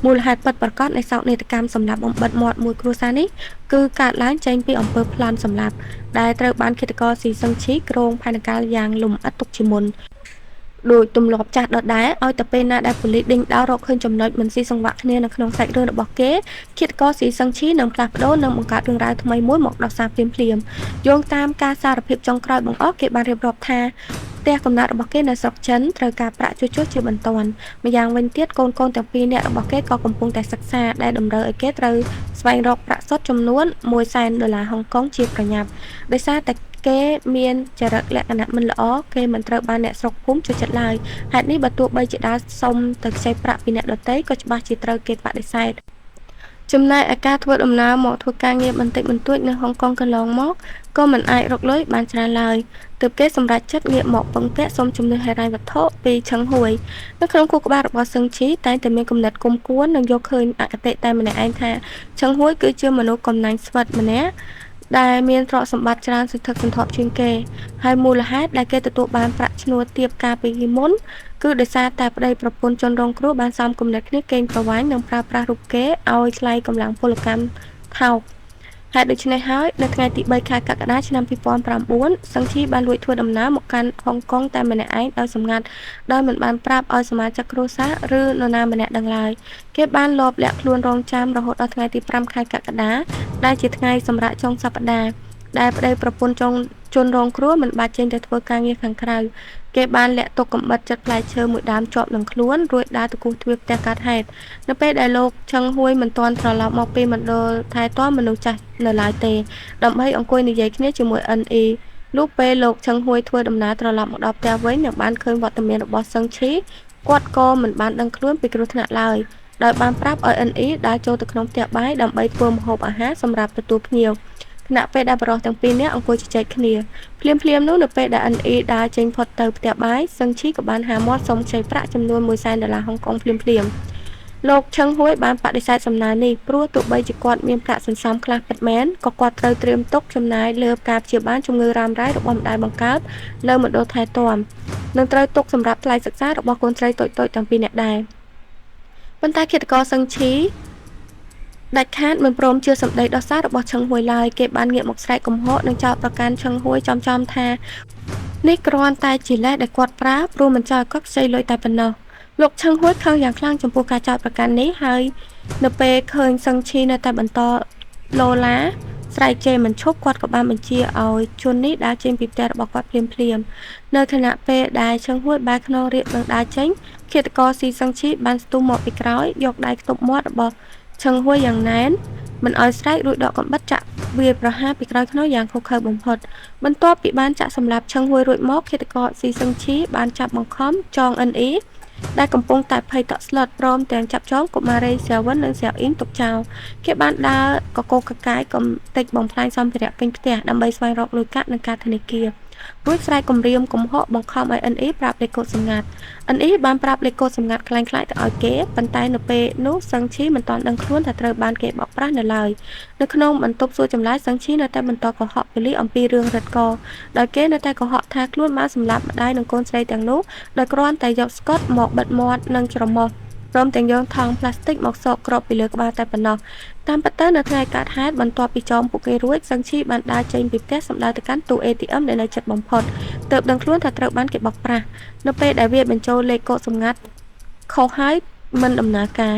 មូលហេតុពិតប្រាកដនៃសោកនាដកម្មសម្លាប់បំបិតមាត់មួយគ្រួសារនេះគឺកើតឡើងចេញពីអំពើប្លន់សម្លាប់ដែលត្រូវបានឃាតករស៊ីសឹងឈីគ្រោងផែនការយ៉ាងលម្អិតទុកជាមុនដោយទម្លាប់ចាស់ដដែលឲ្យតែពេលណាដែលប៉ូលីសដេញដោលរកឃើញចំណុចមិនស៊ីសង្វាក់គ្នានៅក្នុងសាច់រឿងរបស់គេឃាតករស៊ីសឹងឈីនឹងផ្លាស់ប្ដូរនិងបង្កើតរឿងរ៉ាវថ្មីមួយមកដោះសារភ្លាមៗយោងតាមការសារភាពចុងក្រោយបង្អស់គេបានរៀបរាប់ថាផ្ទះកំណើតរបស់គេនៅស្រុកចិនត្រូវការប្រាក់ជួសជុលជាបន្ទាន់ម្យ៉ាងវិញទៀតកូនទាំងពីរនាក់របស់គេក៏កំពុងតែសិក្សាដែលតម្រូវឲ្យគេត្រូវស្វែងរកប្រាក់សុទ្ធចំនួន$100,000ហុងកុងជាប្រញាប់ដោយសារតែគេមានចរិតលក្ខណៈមិនល្អគេមិនត្រូវបានអ្នកស្រុកភូមិចូលចិត្តឡើយហេតុនេះបើទោះបីជាដើរសុំទៅខ្ចីប្រាក់ពីអ្នកដទៃក៏ច្បាស់ជាត្រូវគេបដិសេធចំណែកឯការធ្វើដំណើរមកធ្វើការងារបន្តិចបន្តួចនៅហុងកុងកន្លងមកក៏មិនអាចរកលុយបានច្រើនឡើយទើបគេសម្រេចចិត្តងាកមកពឹងពាក់សុំជំនួយហិរញ្ញវត្ថុពីឈឹងហួយនៅក្នុងខួរក្បាលរបស់សឹងឈីតែងតែមានគំនិតគុំគួននិងយកឃើញអគតិតែម្នាក់ឯងថាឈឹងហួយគឺជាមនុស្សកំណាញ់ស្វិតម្នាក់ដែលមានទ្រព្យសម្បត្តិច្រើនសន្ធឹកសន្ធាប់ជាងគេហើយមូលហេតុដែលគេទទួលបានប្រាក់ឈ្នួលទាបកាលពីមុនគឺដោយសារតែប្តីប្រពន្ធជនរងគ្រោះបានសំគំនិតគ្នាកេងប្រវ័ញ្ចនិងប្រើប្រាស់រូបគេឲ្យថ្លៃកម្លាំងពលកម្មថោកហេតុដូច្នេះហើយនៅថ្ងៃទី3ខែកក្កដាឆ្នាំ2009សឹងឈីបានលួចធ្វើដំណើរមកកាន់ហុងកុងតែម្នាក់ឯងដោយសម្ងាត់ដោយមិនបានប្រាប់ឲ្យសមាជិកគ្រួសារឬនរណាម្នាក់ដឹងឡើយគេបានលបលាក់ខ្លួនរងចាំរហូតដល់ថ្ងៃទី5ខែកក្កដាដែលជាថ្ងៃសម្រាប់ចុងសប្តាហ៍ដែលប្តីប្រពន្ធជនរងគ្រោះមិនបាច់ចេញទៅធ្វើការងារខាងក្រៅគេបានលាក់ទុកកំបិតចិត្តផ្លែឈើមួយដើមជាប់នឹងខ្លួនរួចដើរទៅគូសទ្វារផ្ទះកើតហេតុនៅពេលដែលលោកឈឹងហួយមិនទាន់ត្រឡប់មកពីមណ្ឌលថែទាំមនុស្សចាស់នៅឡើយទេដើម្បីអង្គុយនិយាយគ្នាជាមួយ NE លុះពេលលោកឈឹងហួយធ្វើដំណើរត្រឡប់មកដល់ផ្ទះវិញនិងបានឃើញវត្តមានរបស់សឹងឈីគាត់ក៏មិនបានដឹងខ្លួនពីគ្រោះថ្នាក់ឡើយដោយបានប្រាប់ឲ្យ NE ដើរចូលទៅក្នុងផ្ទះបាយដើម្បីធ្វើម្ហូបអាហារសម្រាប់ទទួលភ្ញៀវខណៈពេលដែលបរិសុទ្ធទាំងពីរនាក់អង្គុយជជែកគ្នាភ្លាមនោះនៅពេលដែល NE ដើរចេញផុតទៅផ្ទះបាយសឹងឈីក៏បានហាមាត់សុំខ្ចីប្រាក់ចំនួន$100,000ហុងកុងភ្លាមលោកឈឹងហួយបានបដិសេធសំណើនេះព្រោះទោះបីជាគាត់មានប្រាក់សន្សំខ្លះពិតមែនក៏គាត់ត្រូវត្រៀមទុកចំណាយលើការព្យាបាលជំងឺរ៉ាំរ៉ៃរបស់ម្ដាយបង្កើតនៅមណ្ឌលថែទាំនិងត្រូវទុកសម្រាប់ថ្លៃសិក្សារបស់កូនស្រីតូចៗទាំងពីរនាក់ដែរប៉ុន្តែឃាតករសឹងឈីដាច់ខាតមិនព្រមជឿសម្ដីដោះសាររបស់ឈឹងហួយឡើយគេបានងាកមកស្រែកកំហកនិងចោទប្រកាន់ឈឹងហួយចំថានេះគ្រាន់តែជាលេសដែលគាត់ប្រើព្រោះមិនចោលគាត់ខ្ចីលុយតែប៉ុណ្ណោះលោកឈឹងហួយខឹងយ៉ាងខ្លាំងចំពោះការចោទប្រកាន់នេះហើយនៅពេលឃើញសឹងឈីនៅតែបន្តលោឡាស្រែកជេរមិនឈប់គាត់ក៏បានបញ្ជាឲ្យជននេះដើរចេញពីផ្ទះរបស់គាត់ភ្លាមនៅខណៈពេលដែលឈឹងហួយបែរខ្នងរៀបនឹងដើរចេញឃាតករស៊ីសឹងឈីបានស្ទុះមកពីក្រោយយកដៃខ្ទប់មាត់របស់ឈឹងហួយយ៉ាងណែនមិនឲ្យស្រែករួចដកកំបិតចាក់វាប្រហារពីក្រោយខ្នងយ៉ាងឃោរឃៅបំផុតបន្ទាប់ពីបានចាក់សម្លាប់ឈឹងហួយរួចមកឃាតករស៊ីសឹងឈីបានចាប់បង្ខំចង NE ដែលកំពុងតែភ័យតក់ស្លុតព្រមទាំងចាប់ចងកុមារីសៀវិននិងសៀអ៊ីងទុកចោលគេបានដើរកកកកាយកំទេចបំផ្លាញសម្ភារៈពេញផ្ទះដើម្បីស្វែងរកលុយកាក់និងការធនាគាររួចស្រែកគំរាមកំហកបង្ខំឲ្យ NE ប្រាប់លេខកូដសម្ងាត់ NE បានប្រាប់លេខកូដសម្ងាត់คล้ายៗទៅឲ្យគេប៉ុន្តែនៅពេលនោះសឹងឈីមិនទាន់ដឹងខ្លួនថាត្រូវបានគេបោកប្រាស់នៅឡើយនៅក្នុងបន្ទប់សួរចម្លើយសឹងឈីនៅតែបន្តកុហកប៉ូលីសអំពីរឿងរឹតកដោយគេនៅតែកុហកថាខ្លួនបានសម្លាប់ម្ដាយនិងកូនស្រីទាំងនោះដោយគ្រាន់តែយកស្កុតមកបិទមាត់និងច្រមុះ ព្រមទាំងយកថង់ប្លាស្ទិកមកសកគ្របពីលើក្បាលតែប៉ុណ្ណោះតាមពិតទៅនៅថ្ងៃកើតហេតុបន្ទាប់ពីចោមពួកគេរួចសឹងឈីបានដើរចេញពីផ្ទះសម្ដៅទៅកាន់ទូ ATM ដែលនៅជិតបំផុតទើបដឹងខ្លួនថាត្រូវបានគេបោកប្រាស់នៅពេលដែលវាបញ្ចូលលេខកូដសម្ងាត់ខុសហើយមិនដំណើរការ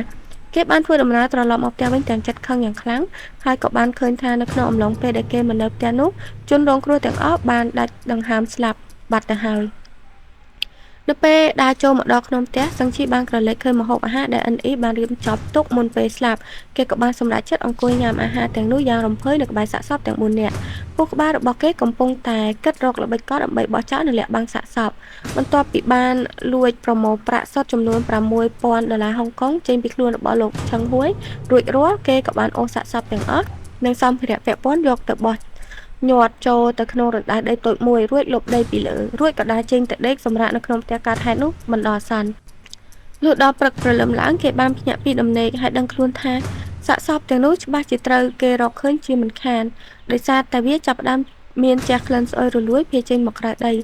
គេបានធ្វើដំណើរត្រឡប់មកផ្ទះវិញទាំងចិត្តខឹងយ៉ាងខ្លាំងហើយក៏បានឃើញថានៅក្នុងអំឡុងពេលដែលគេមិននៅផ្ទះនោះជនរងគ្រោះទាំងអស់បានដាច់ដង្ហើមស្លាប់បាត់ទៅហើយនៅពេលដើរចូលមកដល់ក្នុងផ្ទះសឹងឈីបានក្រឡេកឃើញម្ហូបអាហារដែលNEបានរៀបចំទុកមុនពេលស្លាប់គេក៏បានសម្រេចចិត្តអង្គុយញ៉ាំអាហារទាំងនោះយ៉ាងរំភើយនៅក្បែរសាកសពទាំង4នាក់ពួកក្បាលរបស់គេកំពុងតែគិតរកល្បិចកលដើម្បីបោះចោលនិងលាក់បាំងសាកសពបន្ទាប់ពីបានលួចប្រមូលប្រាក់សុទ្ធចំនួន$6,000ហុងកុងចេញពីខ្លួនរបស់លោកឆឹងហួយរួចរាល់គេក៏បានអូសសាកសពទាំងអស់និងសម្ភារៈពាក់ព័ន្ធយកទៅបោះញាត់ចូលទៅក្នុងរណ្ដៅដីតូចមួយរួចលុបដីពីលើរួចក៏ដើរចេញទៅដេកសម្រាកនៅក្នុងផ្ទះកើតហេតុនោះបណ្ដោះអាសន្នលុះដល់ព្រឹកព្រលឹមឡើងគេបានភ្ញាក់ពីដំណេកហើយដឹងខ្លួនថាសាកសពទាំងនោះច្បាស់ជាត្រូវគេរកឃើញជាមិនខានដោយសារតែវាចាប់ផ្ដើមមានជះក្លិនស្អុយរលួយភាចេញមកក្រៅដី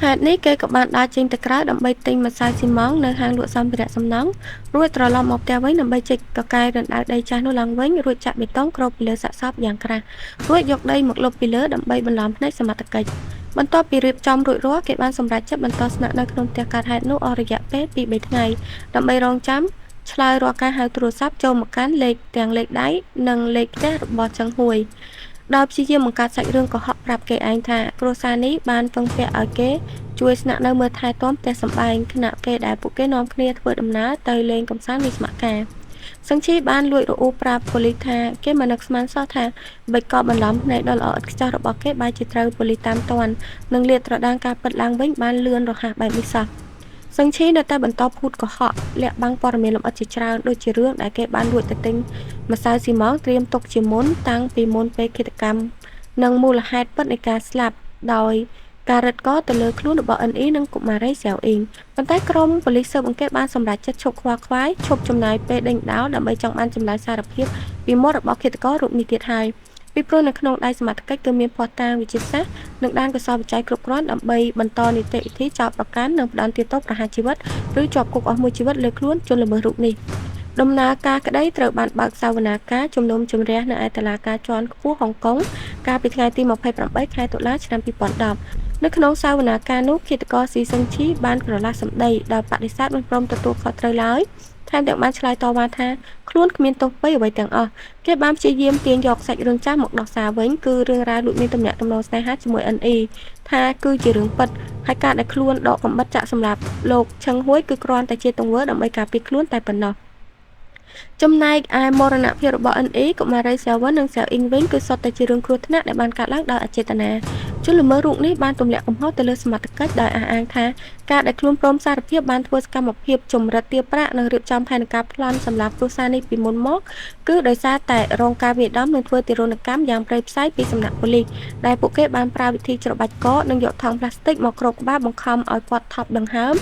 ហេតុនេះគេក៏បានដើរចេញទៅក្រៅដើម្បីទិញម្សៅស៊ីម៉ង់នៅហាងលក់សម្ភារៈសំណង់រួចត្រឡប់មកផ្ទះវិញដើម្បីចេញកកាយរណ្ដៅដីចាស់នោះឡើងវិញរួចចាក់បេតុងគ្របពីលើសាកសពយ៉ាងក្រាស់រួចយកដីមកលុបពីលើដើម្បីបន្លំភ្នែកសមត្ថកិច្ចបន្ទាប់ពីរៀបចំរួចរាល់គេបានសម្រេចចិត្តបន្តស្នាក់នៅក្នុងផ្ទះកើតហេតុនោះអស់រយៈពេល 2-3 ថ្ងៃដើម្បីរងចាំឆ្លើយរាល់ការហៅទូរស័ព្ទចូលមកកាន់លេខទាំងលេខដៃនិងលេខផ្ទះរបស់ចឹងហួយដោយព្យាយាមបង្កើតសាច់រឿងកុហកប្រាប់គេឯងថាគ្រួសារនេះបានពឹងពាក់ឲ្យគេជួយស្នាក់នៅមើលថែទាំផ្ទះសម្បែងខណៈពេលដែលពួកគេនាំគ្នាធ្វើដំណើរទៅលេងកម្សាន្តវិស្មការសឹងឈីបានលួចរអ៊ូប្រាប់ប៉ូលីសថាគេមិននឹកស្មានសោះថាបិចកលបន្លំភ្នែកដ៏ល្អឥតខ្ចោះរបស់គេបែរជាត្រូវប៉ូលីសតាមទាន់និងលាតត្រដាងការពិតឡើងវិញបានលឿនរហ័សបែបនេះសោះសឹងឈីនៅតែបន្តភូតកុហកលាក់បាំងព័ត៌មានលម្អិតជាច្រើនដូចជារឿងដែលគេបានលួចទៅទិញម្សៅស៊ីម៉ងត្រៀមទុកជាមុនតាំងពីមុនពេលឃាតកម្មនិងមូលហេតុពិតនៃការស្លាប់ដោយការរឹតកោទៅលើខ្លួនរបស់NEនិងកុមារីសៅអ៊ីងប៉ុន្តែក្រុមប៉ូលីសស៊ើបអង្កេតបានសម្រេចចិត្តឈប់ខ្វល់ខ្វាយឈប់ចំណាយពេលដេញដោលដើម្បីចង់បានចម្លើយសារភាពពីមាត់របស់ឃាតកររូបនេះទៀតហើយពីព្រោះនៅក្នុងដៃសមត្ថកិច្ចគឺមានភស្តុតាងវិទ្យាសាស្ត្រនិងដានកសោបច្ច័យគ្រប់គ្រាន់ដើម្បីបន្តនីតិវិធីចោទប្រកាន់និងផ្ដន្ទាទោសប្រហារជីវិតឬជាប់គុកអស់មួយជីវិតលើខ្លួនជនល្មើសរូបនេះដំណើរការក្តីត្រូវបានបើកសវនាការជំនុំជម្រះនៅឯតុលាការជាន់ខ្ពស់ហុងកុងកាលពីថ្ងៃទី28ខែតុលាឆ្នាំ2010នៅក្នុងសវនាការនោះឃាតករស៊ីសឹងឈីបានក្រឡាស់សម្ដីដោយបដិសេធមិនព្រមទទួលខុសត្រូវឡើយថែមទាំងបានឆ្លើយតបថាខ្លួនគ្មានទោសអ្វីទាំងអស់គេបានព្យាយាមទាញយកសាច់រឿងចាស់មកដោះសារវិញគឺរឿងរ៉ាវលួចមានទំនាក់ទំនងស្នេហាជាមួយNEថាគឺជារឿងពិតហើយការដែលខ្លួនដកកំបិតចាក់សម្រាប់លោកឆឹងហួយគឺគ្រាន់តែជាទង្វើដើម្បីការពារខ្លួនតែប៉ុណ្ណោះចំណែកឯមរណភាពរបស់NE កុមារីសាវ៉ាន់និងសាវអ៊ីងវិញគឺសុទ្ធតែជារឿងគ្រោះថ្នាក់ដែលបានកើតឡើងដោយអចេតនាជនល្មើសរូបនេះបានទម្លាក់កំហុសទៅលើសមត្ថកិច្ចដោយអះអាងថាការដែលខ្លួនព្រមសារភាពបានធ្វើសកម្មភាពចម្រិតទារប្រាក់និងរៀបចំផែនការប្លន់សម្រាប់គ្រួសារនេះពីមុនមកគឺដោយសារតែរងការវាយដំនិងធ្វើទារុណកម្មយ៉ាងព្រៃផ្សៃពីសំណាក់ប៉ូលីសដែលពួកគេបានប្រើវិធីច្របាច់កនិងយកថង់ប្លាស្ទិកមកគ្របក្បាលបង្ខំឲ្យគាត់ថប់ដង្ហើម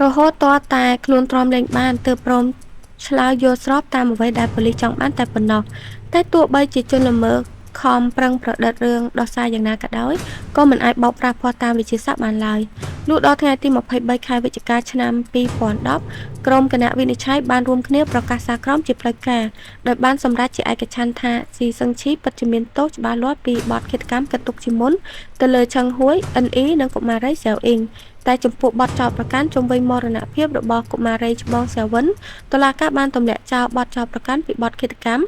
រហូតទាល់តែខ្លួនទ្រាំលែងបានទើបព្រមឆ្លើយយល់ស្របតាមអ្វីដែលប៉ូលីសចង់បានតែប៉ុណ្ណោះតែទោះបីជាជនល្មើសខំប្រឹងប្រឌិតរឿងដោះសារយ៉ាងណាក៏ដោយក៏មិនអាចបោកប្រាស់ភស្តុតាងវិទ្យាសាស្ត្របានឡើយលុះដល់ថ្ងៃទី23ខែវិច្ឆិកាឆ្នាំ2010ក្រុមគណៈវិនិច្ឆ័យបានរួមគ្នាប្រកាសសារក្រមជាផ្លូវការដោយបានសម្រេចជាឯកច្ឆន្ទថាស៊ីសឹងឈីពិតជាមានទោសច្បាស់លាស់ពីបទឃាតកម្មកិត្តទុកជាមុនទៅលើឆឹងហួយNEនិងកុមារីសាវអ៊ីងតែចំពោះបទចោទប្រកាន់ជំវិញមរណភាពរបស់កុមារីច្បងសាវិនតុលាការបានទម្លាក់ចោលបទចោទប្រកាន់ពីបទឃាតកម្ម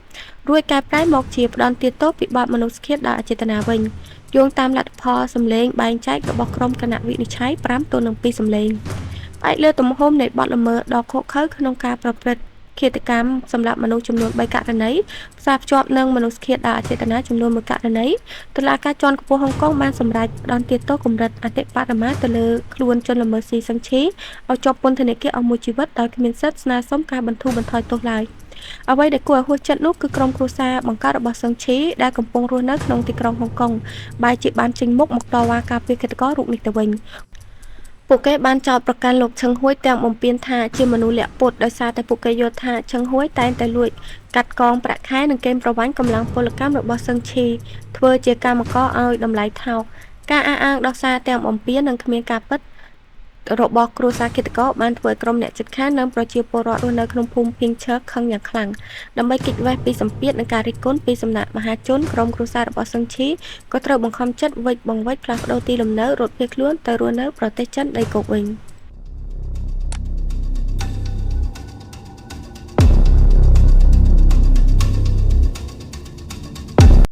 រួចកែប្រែមកជាផ្ដន្ទាទោសពីបទមនុស្សឃាតដោយអចេតនាវិញយោងតាមលទ្ធផលសម្លេងបែងចែករបស់ក្រុមគណៈវិនិច្ឆ័យ5-2សម្លេងផ្អែកលើទំហំនៃបទល្មើសដ៏ឃោរឃៅក្នុងការប្រព្រឹត្តឃាតកម្មសម្រាប់មនុស្សចំនួន3ករណីផ្សារភ្ជាប់នឹងមនុស្សឃាតដោយអចេតនាចំនួន1ករណីតុលាការជាន់ខ្ពស់ហុងកុងបានសម្រេចផ្តន្ទាទោសកម្រិតអតិបរមាទៅលើខ្លួនជនល្មើសស៊ីសឹងឈីឲ្យជាប់ពន្ធនាគារអស់មួយជីវិតដោយគ្មានសិទ្ធិស្នើសុំការបន្ធូរបន្ថយទោសឡើយអ្វីដែលគួរឲ្យហួសចិត្តនោះគឺក្រុមគ្រួសារបង្កើតរបស់សឹងឈីដែលកំពុងរស់នៅក្នុងទីក្រុងហុងកុងបែរជាបានចេញមុខមកតវ៉ាការពារឃាតកររូបនេះទៅវិញពួកគេបានចោទប្រកាន់លោកឆឹងហួយទាំងបំពេញថាជាមនុស្សលាក់ពុតដោយសារតែពួកគេយល់ថាឆឹងហួយតែងតែលួចកាត់កងប្រាក់ខែនិងកេងប្រវ័ញ្ចកម្លាំងពលកម្មរបស់សឹងឈីធ្វើជាកម្មករឲ្យតម្លៃថោកការអះអាងដោះសារទាំងបំពេញនិងគ្មានការពិត របស់គ្រួសារឃាតករបានធ្វើឲ្យក្រុមអ្នកជិតខាងនិងប្រជាពលរដ្ឋរស់នៅក្នុងភូមិពីងឈើខឹងយ៉ាងខ្លាំងដើម្បីគេចវេះពីសម្ពាធនិងការរិះគន់ពីសំណាក់មហាជនក្រុមគ្រួសាររបស់សឹងឈីក៏ត្រូវបង្ខំចិត្តវិច្ចបង្វិចផ្លាស់ប្ដូរទីលំនៅរត់ភៀសខ្លួនទៅរស់នៅប្រទេសចិនដីគោកវិញ។